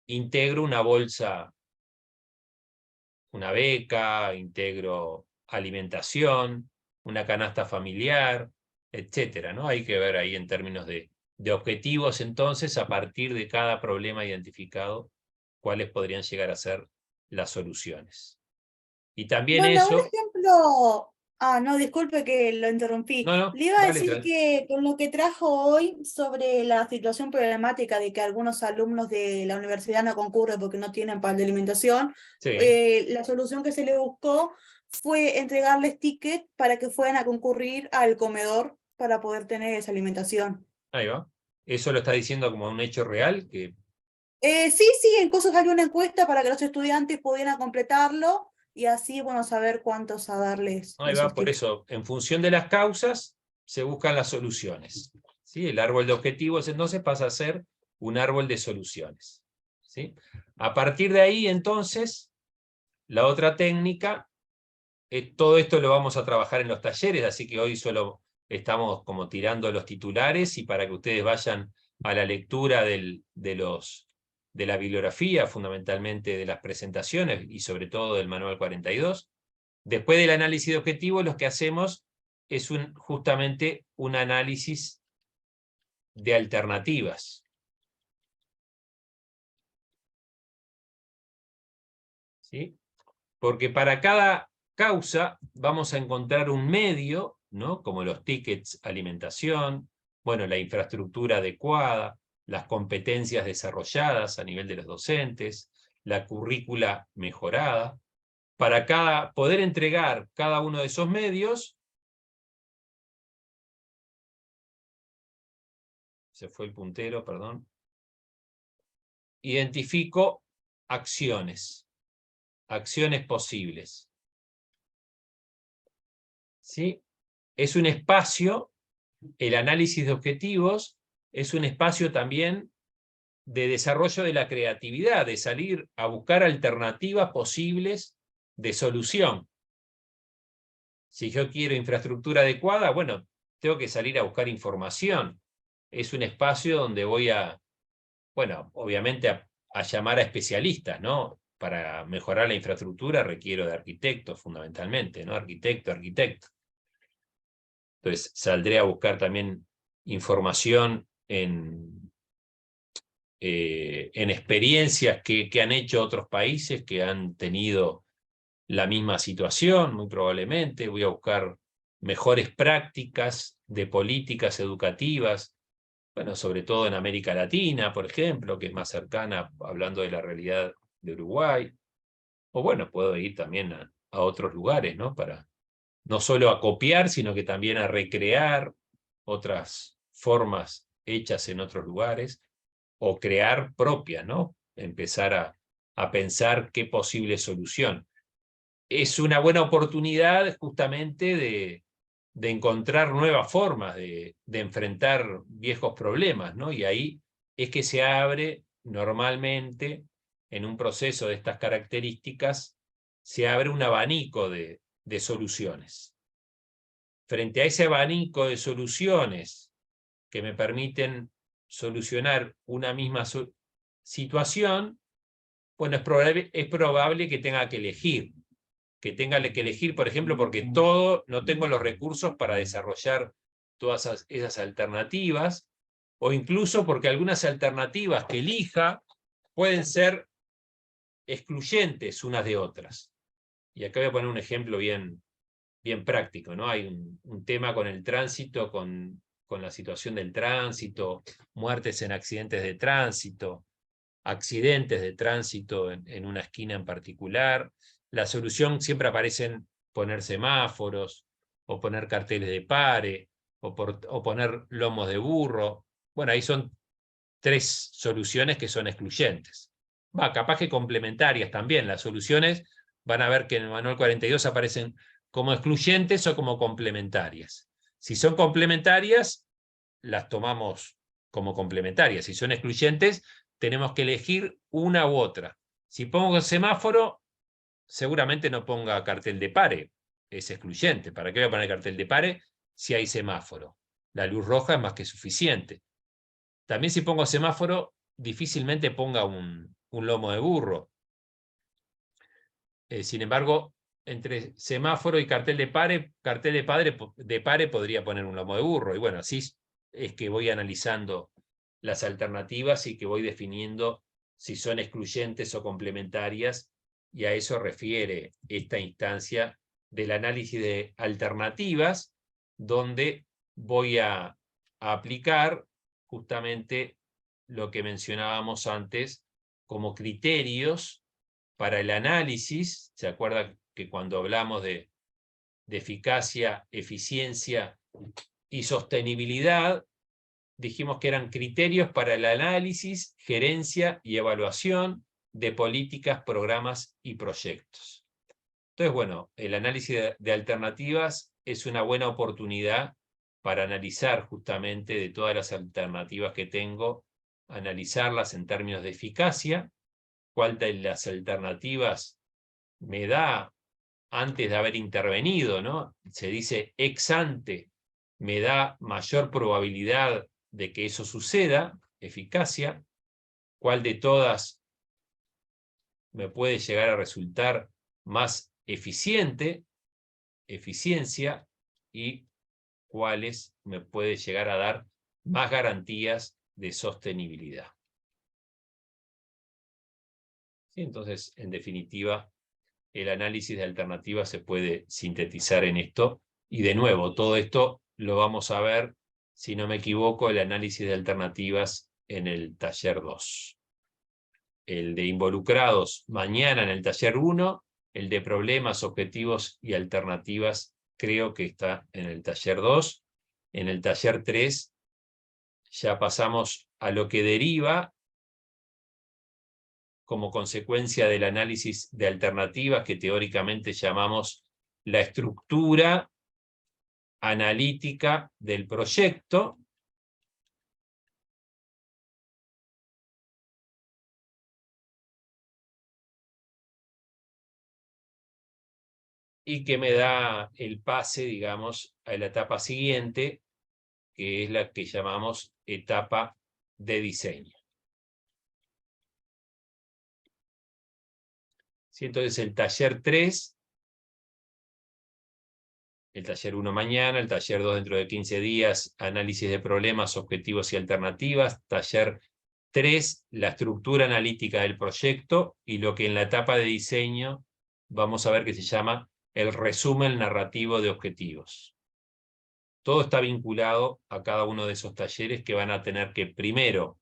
integro una bolsa, una beca, integro alimentación, una canasta familiar, etcétera, ¿no? Hay que ver ahí en términos de objetivos, entonces, a partir de cada problema identificado, cuáles podrían llegar a ser las soluciones. Y también
Bueno, un
eso...
ejemplo. Ah, no, disculpe que lo interrumpí.
No, no,
Le iba a
dale,
decir que con lo que trajo hoy sobre la situación problemática de que algunos alumnos de la universidad no concurren porque no tienen pan de alimentación,
sí,
la solución que se le buscó fue entregarles tickets para que fueran a concurrir al comedor para poder tener esa alimentación.
ahí va. Eso lo está diciendo como un hecho real, que...
Sí, incluso salió una encuesta para que los estudiantes pudieran completarlo y así, bueno, saber cuántos a darles
Ahí va,
esos
por
tickets.
eso, en función de las causas, se buscan las soluciones. ¿Sí? El árbol de objetivos entonces pasa a ser un árbol de soluciones. ¿Sí? A partir de ahí, entonces, la otra técnica, todo esto lo vamos a trabajar en los talleres, así que hoy solo estamos como tirando los titulares, y para que ustedes vayan a la lectura de la bibliografía, fundamentalmente de las presentaciones y sobre todo del manual 42. Después del análisis de objetivos, lo que hacemos es justamente un análisis de alternativas. ¿Sí? Porque para cada causa vamos a encontrar un medio, ¿no? Como los tickets alimentación, bueno, la infraestructura adecuada, las competencias desarrolladas a nivel de los docentes, la currícula mejorada. Para poder entregar cada uno de esos medios, se fue el puntero, perdón, identifico acciones posibles. ¿Sí? Es un espacio, el análisis de objetivos es un espacio también de desarrollo de la creatividad, de salir a buscar alternativas posibles de solución. Si yo quiero infraestructura adecuada, bueno, tengo que salir a buscar información. Es un espacio donde voy a, bueno, obviamente a llamar a especialistas, ¿no? Para mejorar la infraestructura requiero de arquitectos fundamentalmente, ¿no? Arquitecto. Entonces saldré a buscar también información en experiencias que han hecho otros países que han tenido la misma situación, muy probablemente. Voy a buscar mejores prácticas de políticas educativas, bueno, sobre todo en América Latina, por ejemplo, que es más cercana, hablando de la realidad de Uruguay. O bueno, puedo ir también a otros lugares, ¿no? Para no solo a copiar, sino que también a recrear otras formas hechas en otros lugares, o crear propias, ¿no? Empezar a pensar qué posible solución. Es una buena oportunidad justamente de encontrar nuevas formas de enfrentar viejos problemas, ¿no? Y ahí es que se abre normalmente, en un proceso de estas características, se abre un abanico de soluciones. Frente a ese abanico de soluciones que me permiten solucionar una misma situación, bueno, es probable que tenga que elegir. Por ejemplo, porque no tengo los recursos para desarrollar todas esas alternativas, o incluso porque algunas alternativas que elija pueden ser excluyentes unas de otras. Y acá voy a poner un ejemplo bien práctico, ¿no? Hay un tema con el tránsito, con la situación del tránsito, muertes en accidentes de tránsito, accidentes de tránsito en una esquina en particular. La solución siempre aparece en poner semáforos, o poner carteles de pare, o poner lomos de burro. Bueno, ahí son 3 soluciones que son excluyentes. Capaz que complementarias también. Las soluciones van a ver que en el manual 42 aparecen como excluyentes o como complementarias. Si son complementarias, las tomamos como complementarias. Si son excluyentes, tenemos que elegir una u otra. Si pongo semáforo, seguramente no ponga cartel de pare, es excluyente. ¿Para qué voy a poner cartel de pare si hay semáforo? La luz roja es más que suficiente. También si pongo semáforo, difícilmente ponga un lomo de burro. Sin embargo, entre semáforo y cartel de pare podría poner un lomo de burro. Y bueno, así es que voy analizando las alternativas y que voy definiendo si son excluyentes o complementarias, y a eso refiere esta instancia del análisis de alternativas, donde voy a aplicar justamente lo que mencionábamos antes como criterios para el análisis. ¿Se acuerda que cuando hablamos de eficacia, eficiencia y sostenibilidad, dijimos que eran criterios para el análisis, gerencia y evaluación de políticas, programas y proyectos? Entonces, bueno, el análisis de alternativas es una buena oportunidad para analizar justamente de todas las alternativas que tengo, analizarlas en términos de eficacia, cuál de las alternativas me da antes de haber intervenido, ¿no? Se dice ex ante, me da mayor probabilidad de que eso suceda, eficacia, cuál de todas me puede llegar a resultar más eficiente, eficiencia, y cuáles me puede llegar a dar más garantías de sostenibilidad. ¿Sí? Entonces, en definitiva, el análisis de alternativas se puede sintetizar en esto, y de nuevo, todo esto lo vamos a ver, si no me equivoco, el análisis de alternativas en el taller 2. El de involucrados mañana en el taller 1, el de problemas, objetivos y alternativas creo que está en el taller 2. En el taller 3 ya pasamos a lo que deriva como consecuencia del análisis de alternativas, que teóricamente llamamos la estructura analítica del proyecto, y que me da el pase, digamos, a la etapa siguiente, que es la que llamamos etapa de diseño. ¿Sí? Entonces el taller 3, el taller 1 mañana, el taller 2 dentro de 15 días, análisis de problemas, objetivos y alternativas, taller 3, la estructura analítica del proyecto, y lo que en la etapa de diseño vamos a ver que se llama el resumen narrativo de objetivos. Todo está vinculado a cada uno de esos talleres que van a tener que primero,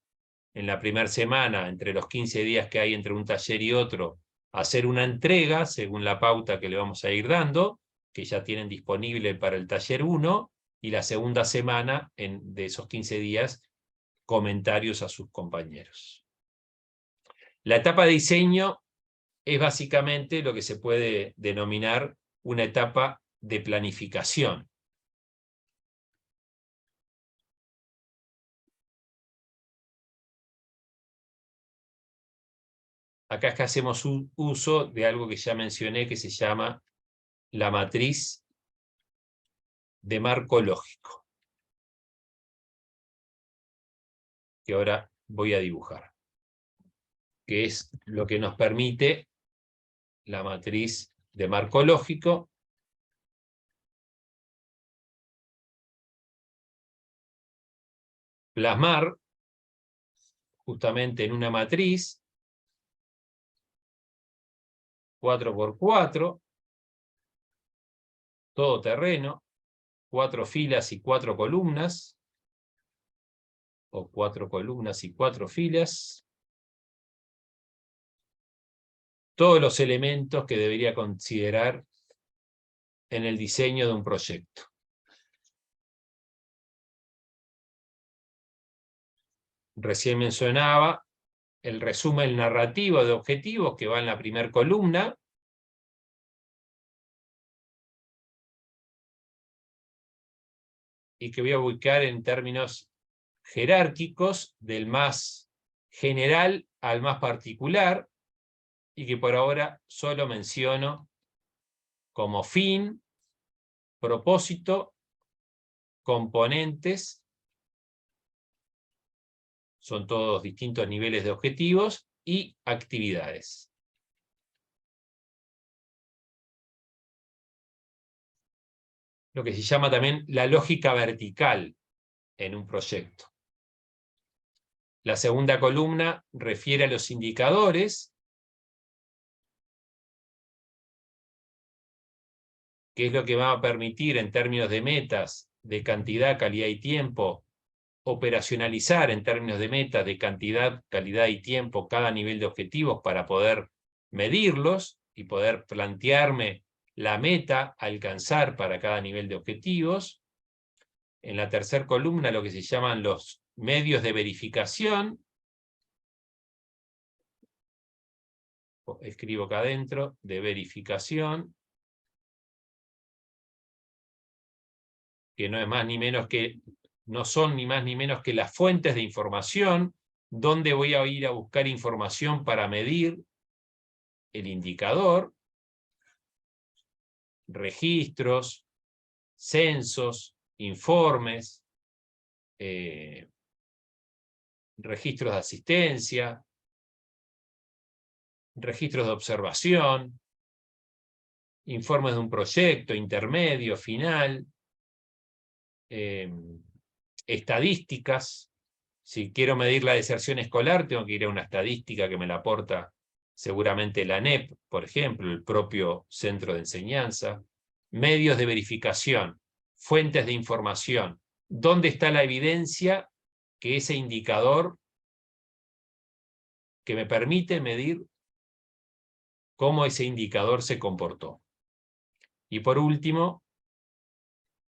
en la primera semana, entre los 15 días que hay entre un taller y otro, hacer una entrega según la pauta que le vamos a ir dando, que ya tienen disponible para el taller 1, y la segunda semana de esos 15 días, comentarios a sus compañeros. La etapa de diseño es básicamente lo que se puede denominar una etapa de planificación. Acá es que hacemos un uso de algo que ya mencioné, que se llama la matriz de marco lógico, que ahora voy a dibujar, que es lo que nos permite la matriz de marco lógico plasmar justamente en una matriz 4×4, todo terreno, 4 filas y 4 columnas, o 4 columnas y 4 filas, todos los elementos que debería considerar en el diseño de un proyecto. Recién mencionaba el resumen narrativo de objetivos que va en la primera columna, y que voy a ubicar en términos jerárquicos del más general al más particular, y que por ahora solo menciono como fin, propósito, componentes, son todos distintos niveles de objetivos, y actividades. Lo que se llama también la lógica vertical en un proyecto. La segunda columna refiere a los indicadores, que es lo que va a permitir en términos de metas, de cantidad, calidad y tiempo, operacionalizar en términos de metas, de cantidad, calidad y tiempo cada nivel de objetivos para poder medirlos y poder plantearme la meta a alcanzar para cada nivel de objetivos. En la tercera columna lo que se llaman los medios de verificación. Escribo acá adentro, de verificación, que no es más ni menos que, no son ni más ni menos que las fuentes de información, donde voy a ir a buscar información para medir el indicador, registros, censos, informes, registros de asistencia, registros de observación, informes de un proyecto, intermedio, final, estadísticas. Si quiero medir la deserción escolar, tengo que ir a una estadística que me la aporta seguramente la ANEP, por ejemplo, el propio centro de enseñanza. Medios de verificación, fuentes de información. ¿Dónde está la evidencia que ese indicador que me permite medir cómo ese indicador se comportó? Y por último,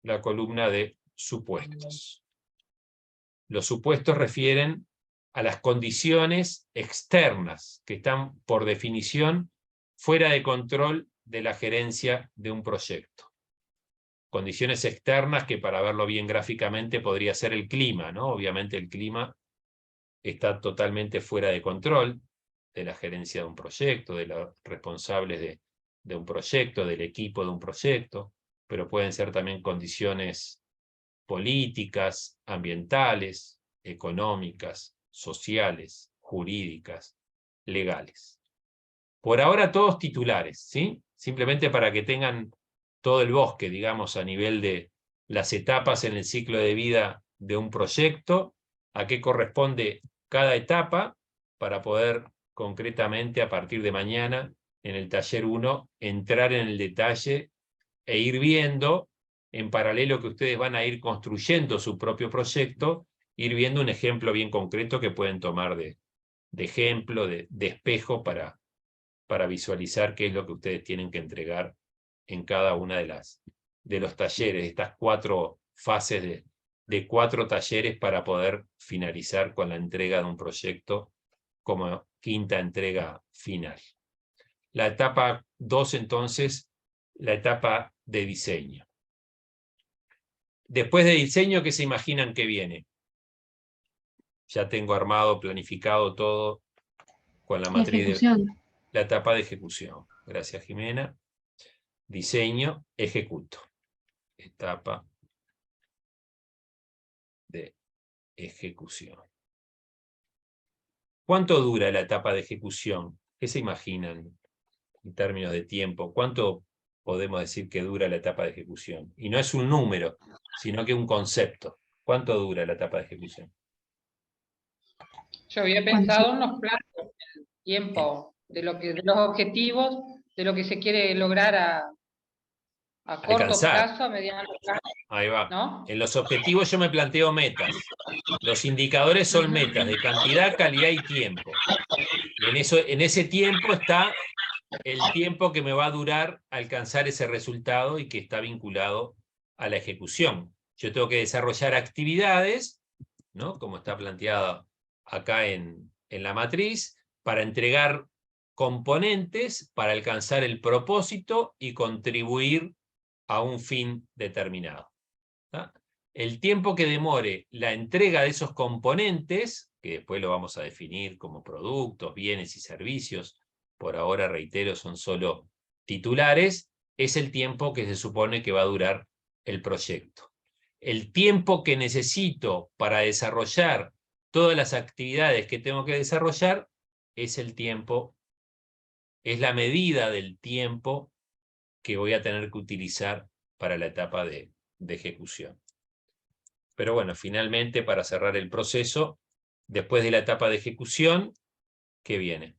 la columna de supuestos. Los supuestos refieren a las condiciones externas que están, por definición, fuera de control de la gerencia de un proyecto. Condiciones externas que, para verlo bien gráficamente, podría ser el clima, ¿no? Obviamente el clima está totalmente fuera de control de la gerencia de un proyecto, de los responsables de un proyecto, del equipo de un proyecto, pero pueden ser también condiciones políticas, ambientales, económicas, sociales, jurídicas, legales. Por ahora todos titulares, ¿sí? Simplemente para que tengan todo el bosque, digamos, a nivel de las etapas en el ciclo de vida de un proyecto, a qué corresponde cada etapa, para poder concretamente a partir de mañana, en el taller 1, entrar en el detalle e ir viendo, en paralelo que ustedes van a ir construyendo su propio proyecto, ir viendo un ejemplo bien concreto que pueden tomar de ejemplo, de espejo para visualizar qué es lo que ustedes tienen que entregar en cada una de los talleres, estas 4 fases de 4 talleres para poder finalizar con la entrega de un proyecto como quinta entrega final. La etapa 2, entonces, la etapa de diseño. Después de diseño, ¿qué se imaginan que viene? Ya tengo armado, planificado todo con la matriz
Ejecución.
la etapa de ejecución. Gracias, Jimena. Diseño, ejecuto. Etapa de ejecución. ¿Cuánto dura la etapa de ejecución? ¿Qué se imaginan en términos de tiempo? ¿Cuánto podemos decir que dura la etapa de ejecución? Y no es un número, sino que un concepto. ¿Cuánto dura la etapa de ejecución?
Yo había
Cuando
pensado en los plazos, el tiempo, de los objetivos, de lo que se quiere lograr a corto
Alcanzar.
plazo, a mediano plazo,
Ahí va.
¿no?
En los objetivos yo me planteo metas. Los indicadores son metas de cantidad, calidad y tiempo. Y en ese tiempo está el tiempo que me va a durar alcanzar ese resultado y que está vinculado a la ejecución. Yo tengo que desarrollar actividades, ¿no? Como está planteado acá en la matriz, para entregar componentes para alcanzar el propósito y contribuir a un fin determinado. ¿Tá? El tiempo que demore la entrega de esos componentes, que después lo vamos a definir como productos, bienes y servicios, por ahora, reitero, son solo titulares, es el tiempo que se supone que va a durar el proyecto. El tiempo que necesito para desarrollar todas las actividades que tengo que desarrollar es el tiempo, es la medida del tiempo que voy a tener que utilizar para la etapa de ejecución. Pero bueno, finalmente, para cerrar el proceso, después de la etapa de ejecución, ¿qué viene?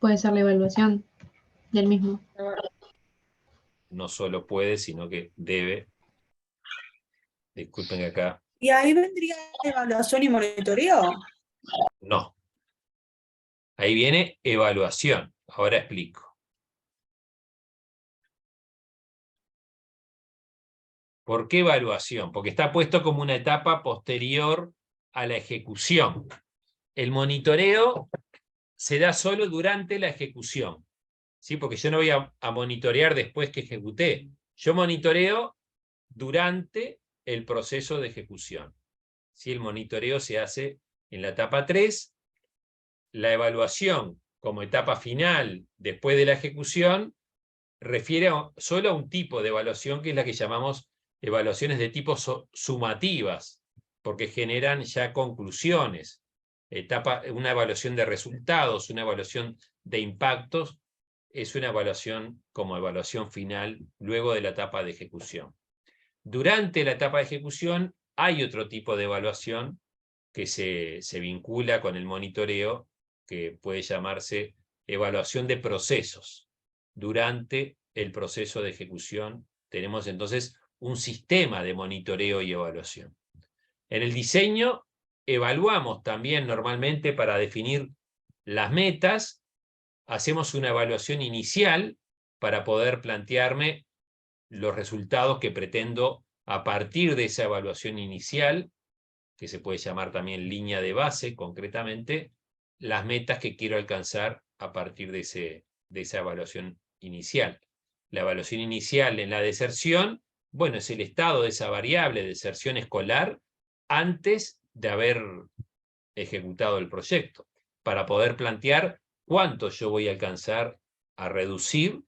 puede ser la evaluación del mismo.
No solo puede, sino que debe. Disculpen que acá.
Y ahí vendría evaluación y monitoreo.
No. Ahí viene evaluación. Ahora explico. ¿Por qué evaluación? Porque está puesto como una etapa posterior a la ejecución. El monitoreo se da solo durante la ejecución, ¿sí? Porque yo no voy a monitorear después que ejecuté. Yo monitoreo durante el proceso de ejecución. ¿Sí? El monitoreo se hace en la etapa 3. La evaluación como etapa final después de la ejecución refiere solo a un tipo de evaluación, que es la que llamamos evaluaciones de tipo sumativas, porque generan ya conclusiones. Una evaluación de resultados, una evaluación de impactos, es una evaluación como evaluación final luego de la etapa de ejecución. Durante la etapa de ejecución hay otro tipo de evaluación que se vincula con el monitoreo, que puede llamarse evaluación de procesos. Durante el proceso de ejecución tenemos entonces un sistema de monitoreo y evaluación. En el diseño evaluamos también normalmente para definir las metas, hacemos una evaluación inicial para poder plantearme los resultados que pretendo a partir de esa evaluación inicial, que se puede llamar también línea de base concretamente, las metas que quiero alcanzar a partir de esa evaluación inicial. La evaluación inicial en la deserción, bueno, es el estado de esa variable de deserción escolar antes de haber ejecutado el proyecto, para poder plantear cuánto yo voy a alcanzar a reducir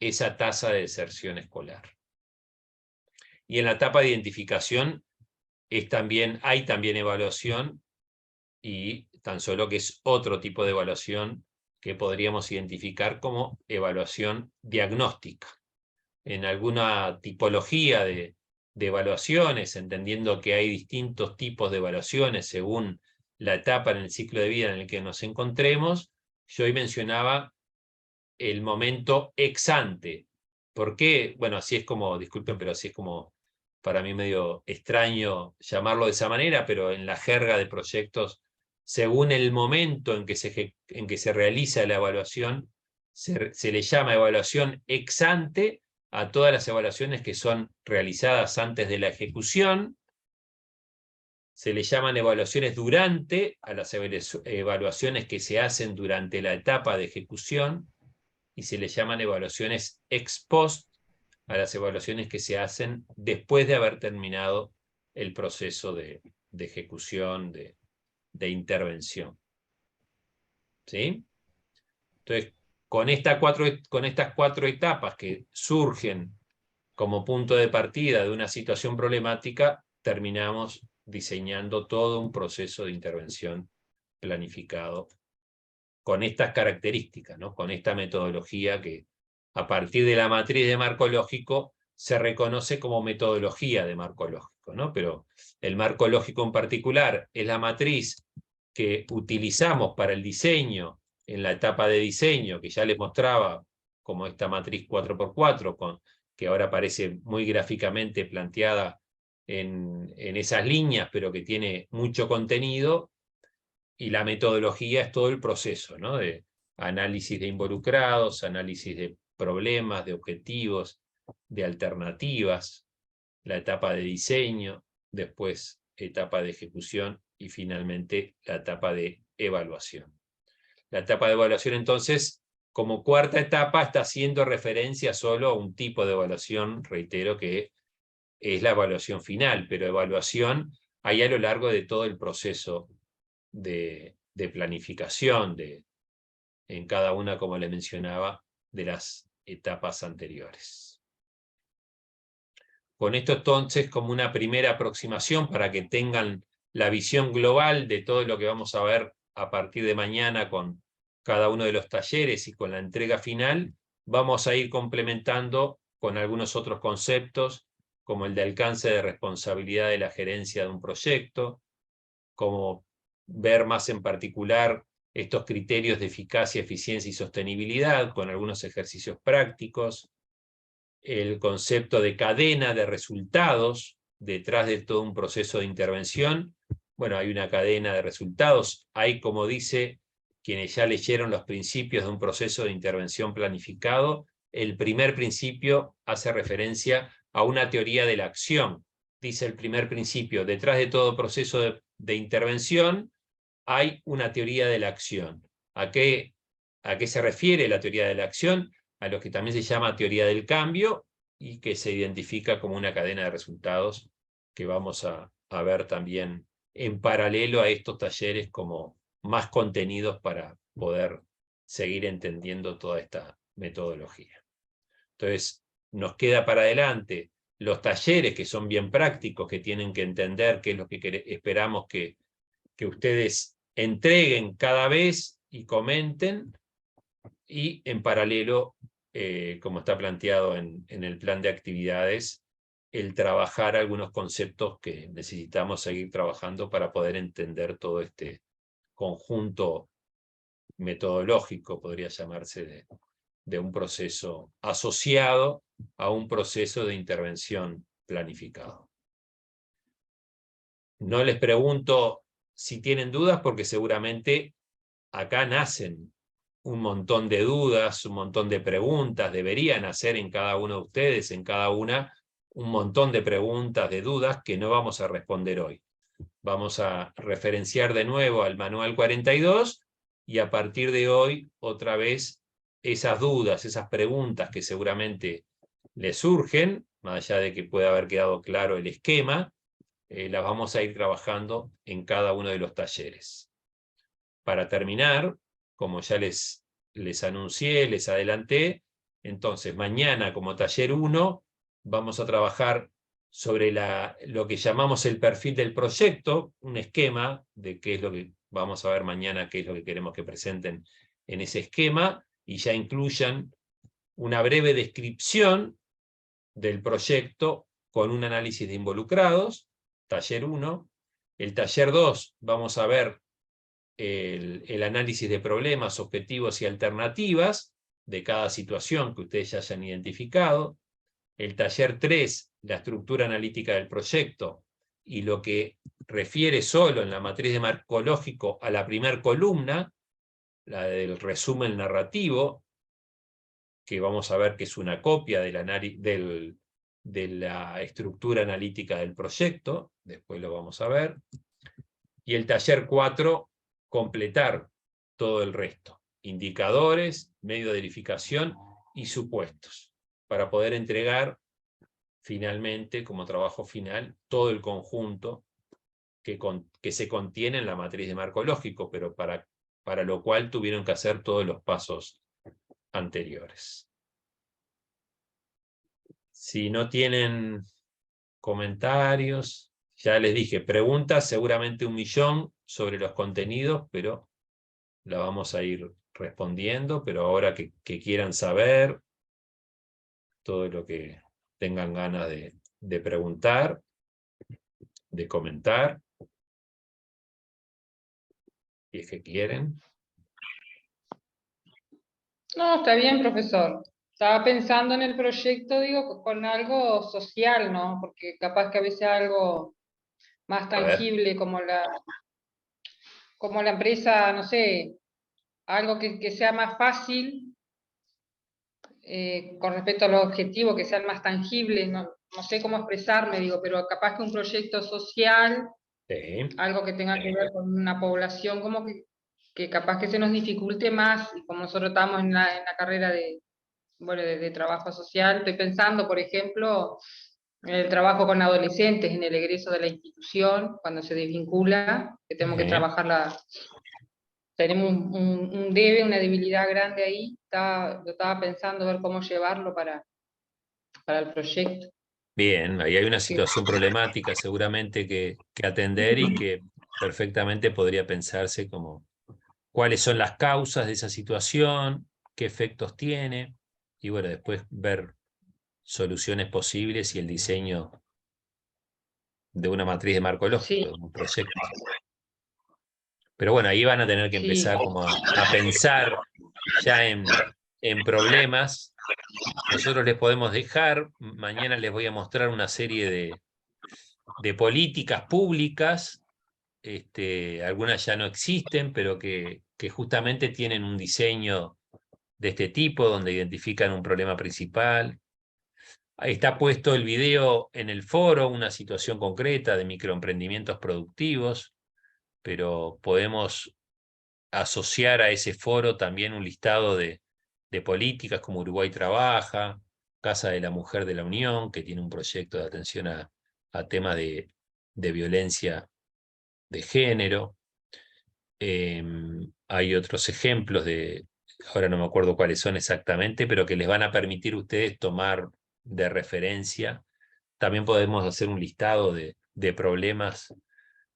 esa tasa de deserción escolar. Y en la etapa de identificación hay también evaluación, y tan solo que es otro tipo de evaluación que podríamos identificar como evaluación diagnóstica. En alguna tipología de evaluaciones, entendiendo que hay distintos tipos de evaluaciones según la etapa en el ciclo de vida en el que nos encontremos, yo hoy mencionaba el momento ex ante. ¿Por qué? Bueno, así es como, disculpen, pero así es como para mí medio extraño llamarlo de esa manera, pero en la jerga de proyectos, según el momento en que se realiza la evaluación, se le llama evaluación ex ante a todas las evaluaciones que son realizadas antes de la ejecución. Se le llaman evaluaciones durante a las evaluaciones que se hacen durante la etapa de ejecución, y se le llaman evaluaciones ex post a las evaluaciones que se hacen después de haber terminado el proceso de ejecución, de intervención. ¿Sí? Entonces, con estas 4 etapas que surgen como punto de partida de una situación problemática, terminamos diseñando todo un proceso de intervención planificado con estas características, ¿no? Con esta metodología que a partir de la matriz de marco lógico se reconoce como metodología de marco lógico, ¿no? Pero el marco lógico en particular es la matriz que utilizamos para el diseño en la etapa de diseño, que ya les mostraba como esta matriz 4x4, que ahora aparece muy gráficamente planteada en esas líneas, pero que tiene mucho contenido. Y la metodología es todo el proceso, ¿no? De análisis de involucrados, análisis de problemas, de objetivos, de alternativas, la etapa de diseño, después etapa de ejecución y finalmente la etapa de evaluación. La etapa de evaluación, entonces, como cuarta etapa, está haciendo referencia solo a un tipo de evaluación, reitero, que es la evaluación final, pero evaluación hay a lo largo de todo el proceso de planificación en cada una, como le mencionaba, de las etapas anteriores. Con esto entonces, como una primera aproximación para que tengan la visión global de todo lo que vamos a ver a partir de mañana con cada uno de los talleres y con la entrega final, vamos a ir complementando con algunos otros conceptos, como el de alcance de responsabilidad de la gerencia de un proyecto, como ver más en particular estos criterios de eficacia, eficiencia y sostenibilidad con algunos ejercicios prácticos, el concepto de cadena de resultados detrás de todo un proceso de intervención. Bueno, hay una cadena de resultados, hay, como dice quienes ya leyeron los principios de un proceso de intervención planificado, el primer principio hace referencia a una teoría de la acción. Dice el primer principio, detrás de todo proceso de intervención hay una teoría de la acción. ¿A qué se refiere la teoría de la acción? A lo que también se llama teoría del cambio y que se identifica como una cadena de resultados que vamos a ver también en paralelo a estos talleres como más contenidos para poder seguir entendiendo toda esta metodología. Entonces, nos queda para adelante los talleres que son bien prácticos, que tienen que entender qué es lo que esperamos que ustedes entreguen cada vez y comenten, y en paralelo, como está planteado en el plan de actividades, el trabajar algunos conceptos que necesitamos seguir trabajando para poder entender todo este conjunto metodológico, podría llamarse, de un proceso asociado a un proceso de intervención planificado. No les pregunto si tienen dudas, porque seguramente acá nacen un montón de dudas, un montón de preguntas, deberían hacer en cada uno de ustedes, en cada una, un montón de preguntas, de dudas que no vamos a responder hoy. Vamos a referenciar de nuevo al manual 42 y a partir de hoy, otra vez, esas dudas, esas preguntas que seguramente les surgen, más allá de que pueda haber quedado claro el esquema, las vamos a ir trabajando en cada uno de los talleres. Para terminar, como ya les anuncié, les adelanté. Entonces, mañana como taller 1, vamos a trabajar sobre lo que llamamos el perfil del proyecto, un esquema de qué es lo que vamos a ver mañana, qué es lo que queremos que presenten en ese esquema, y ya incluyan una breve descripción del proyecto con un análisis de involucrados, taller 1. El taller 2 vamos a ver el análisis de problemas, objetivos y alternativas de cada situación que ustedes ya hayan identificado. El taller 3, la estructura analítica del proyecto, y lo que refiere solo en la matriz de marco lógico a la primera columna, la del resumen narrativo, que vamos a ver que es una copia de la estructura analítica del proyecto, después lo vamos a ver. Y el taller 4, completar todo el resto, indicadores, medio de verificación y supuestos, para poder entregar finalmente, como trabajo final, todo el conjunto que se contiene en la matriz de marco lógico, pero para lo cual tuvieron que hacer todos los pasos anteriores. Si no tienen comentarios, ya les dije, preguntas seguramente 1.000.000 sobre los contenidos, pero la vamos a ir respondiendo, pero ahora que quieran saber, todo lo que tengan ganas de preguntar, de comentar, si es que quieren.
No, está bien, profesor. Estaba pensando en el proyecto, digo, con algo social, ¿no? Porque capaz que a veces algo más
A ver.
tangible como la empresa, no sé, algo que sea más fácil con respecto a los objetivos, que sean más tangibles, no sé cómo expresarme, digo, pero capaz que un proyecto social,
Sí.
algo que tenga que ver con una población, como que capaz que se nos dificulte más, y como nosotros estamos en la carrera de trabajo social, estoy pensando, por ejemplo, en el trabajo con adolescentes, en el egreso de la institución, cuando se desvincula, que tenemos que trabajar tenemos un debe, una debilidad grande ahí, lo estaba pensando ver cómo llevarlo para el proyecto.
Bien, ahí hay una situación problemática seguramente que atender y que perfectamente podría pensarse como cuáles son las causas de esa situación, qué efectos tiene, y bueno, después ver soluciones posibles y el diseño de una matriz de marco lógico,
Sí,
de un proyecto. Pero bueno, ahí van a tener que empezar como a pensar ya en problemas. Nosotros les podemos dejar, mañana les voy a mostrar una serie de políticas públicas, algunas ya no existen, pero que justamente tienen un diseño de este tipo, donde identifican un problema principal. Ahí está puesto el video en el foro, una situación concreta de microemprendimientos productivos, pero podemos asociar a ese foro también un listado de políticas como Uruguay Trabaja, Casa de la Mujer de la Unión, que tiene un proyecto de atención a temas de violencia de género. Hay otros ejemplos ahora no me acuerdo cuáles son exactamente, pero que les van a permitir a ustedes tomar de referencia. También podemos hacer un listado de problemas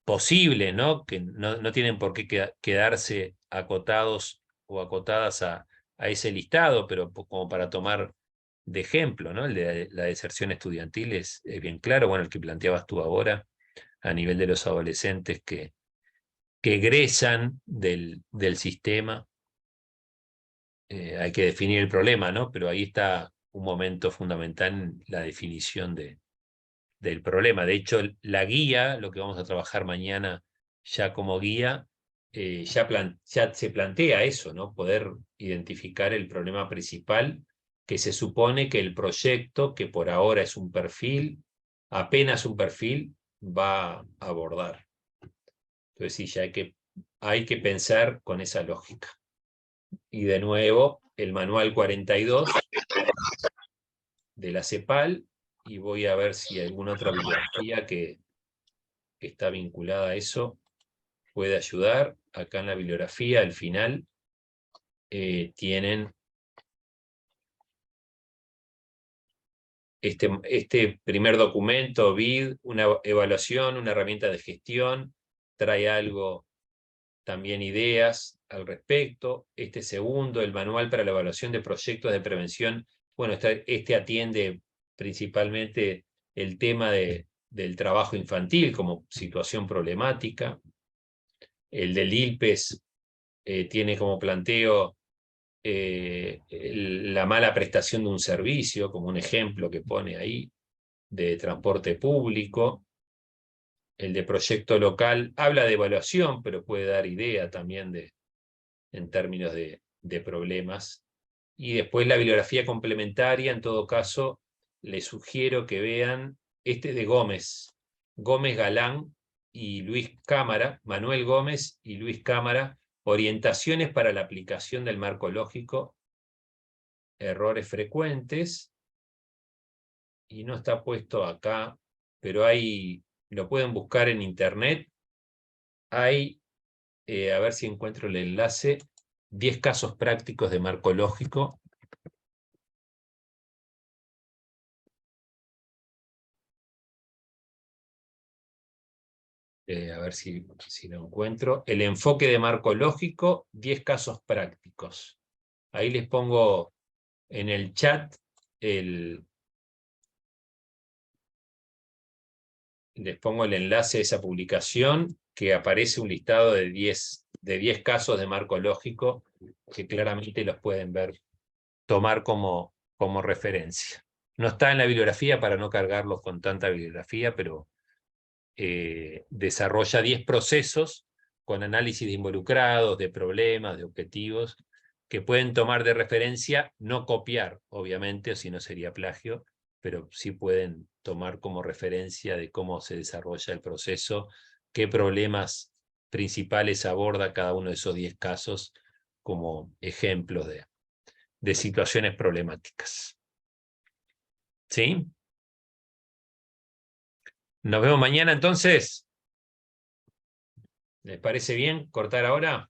posibles, ¿no? Que no tienen por qué quedarse acotados o acotadas a ese listado, pero como para tomar de ejemplo, ¿no? El de la deserción estudiantil es bien claro, bueno, el que planteabas tú ahora, a nivel de los adolescentes que egresan del sistema. Hay que definir el problema, ¿no? Pero ahí está un momento fundamental en la definición del problema. De hecho, la guía, lo que vamos a trabajar mañana ya como guía, ya se plantea eso, ¿no? Poder identificar el problema principal que se supone que el proyecto, que por ahora es un perfil, apenas un perfil, va a abordar. Entonces sí, ya hay que pensar con esa lógica. Y de nuevo, el manual 42 de la CEPAL, y voy a ver si hay alguna otra bibliografía que está vinculada a eso puede ayudar. Acá en la bibliografía, al final, tienen este primer documento, BID, una evaluación, una herramienta de gestión, trae algo, también ideas al respecto. Este segundo, el manual para la evaluación de proyectos de prevención, bueno, este atiende principalmente el tema del trabajo infantil como situación problemática. El del ILPES tiene como planteo la mala prestación de un servicio, como un ejemplo que pone ahí, de transporte público. El de proyecto local habla de evaluación, pero puede dar idea también en términos de problemas. Y después la bibliografía complementaria, en todo caso, les sugiero que vean este de Gómez Galán y Luis Cámara, Manuel Gómez y Luis Cámara, Orientaciones para la aplicación del marco lógico, errores frecuentes, y no está puesto acá, pero lo pueden buscar en internet. Hay, a ver si encuentro el enlace, 10 casos prácticos de marco lógico. A ver si lo encuentro. El enfoque de marco lógico, 10 casos prácticos. Ahí les pongo en el chat les pongo el enlace de esa publicación, que aparece un listado de 10 casos de marco lógico, que claramente los pueden ver, tomar como referencia. No está en la bibliografía para no cargarlos con tanta bibliografía, pero desarrolla 10 procesos con análisis de involucrados, de problemas, de objetivos, que pueden tomar de referencia, no copiar, obviamente, o si no sería plagio, pero sí pueden tomar como referencia de cómo se desarrolla el proceso, qué problemas principales aborda cada uno de esos 10 casos como ejemplos de situaciones problemáticas. ¿Sí? Nos vemos mañana entonces. ¿Les parece bien cortar ahora?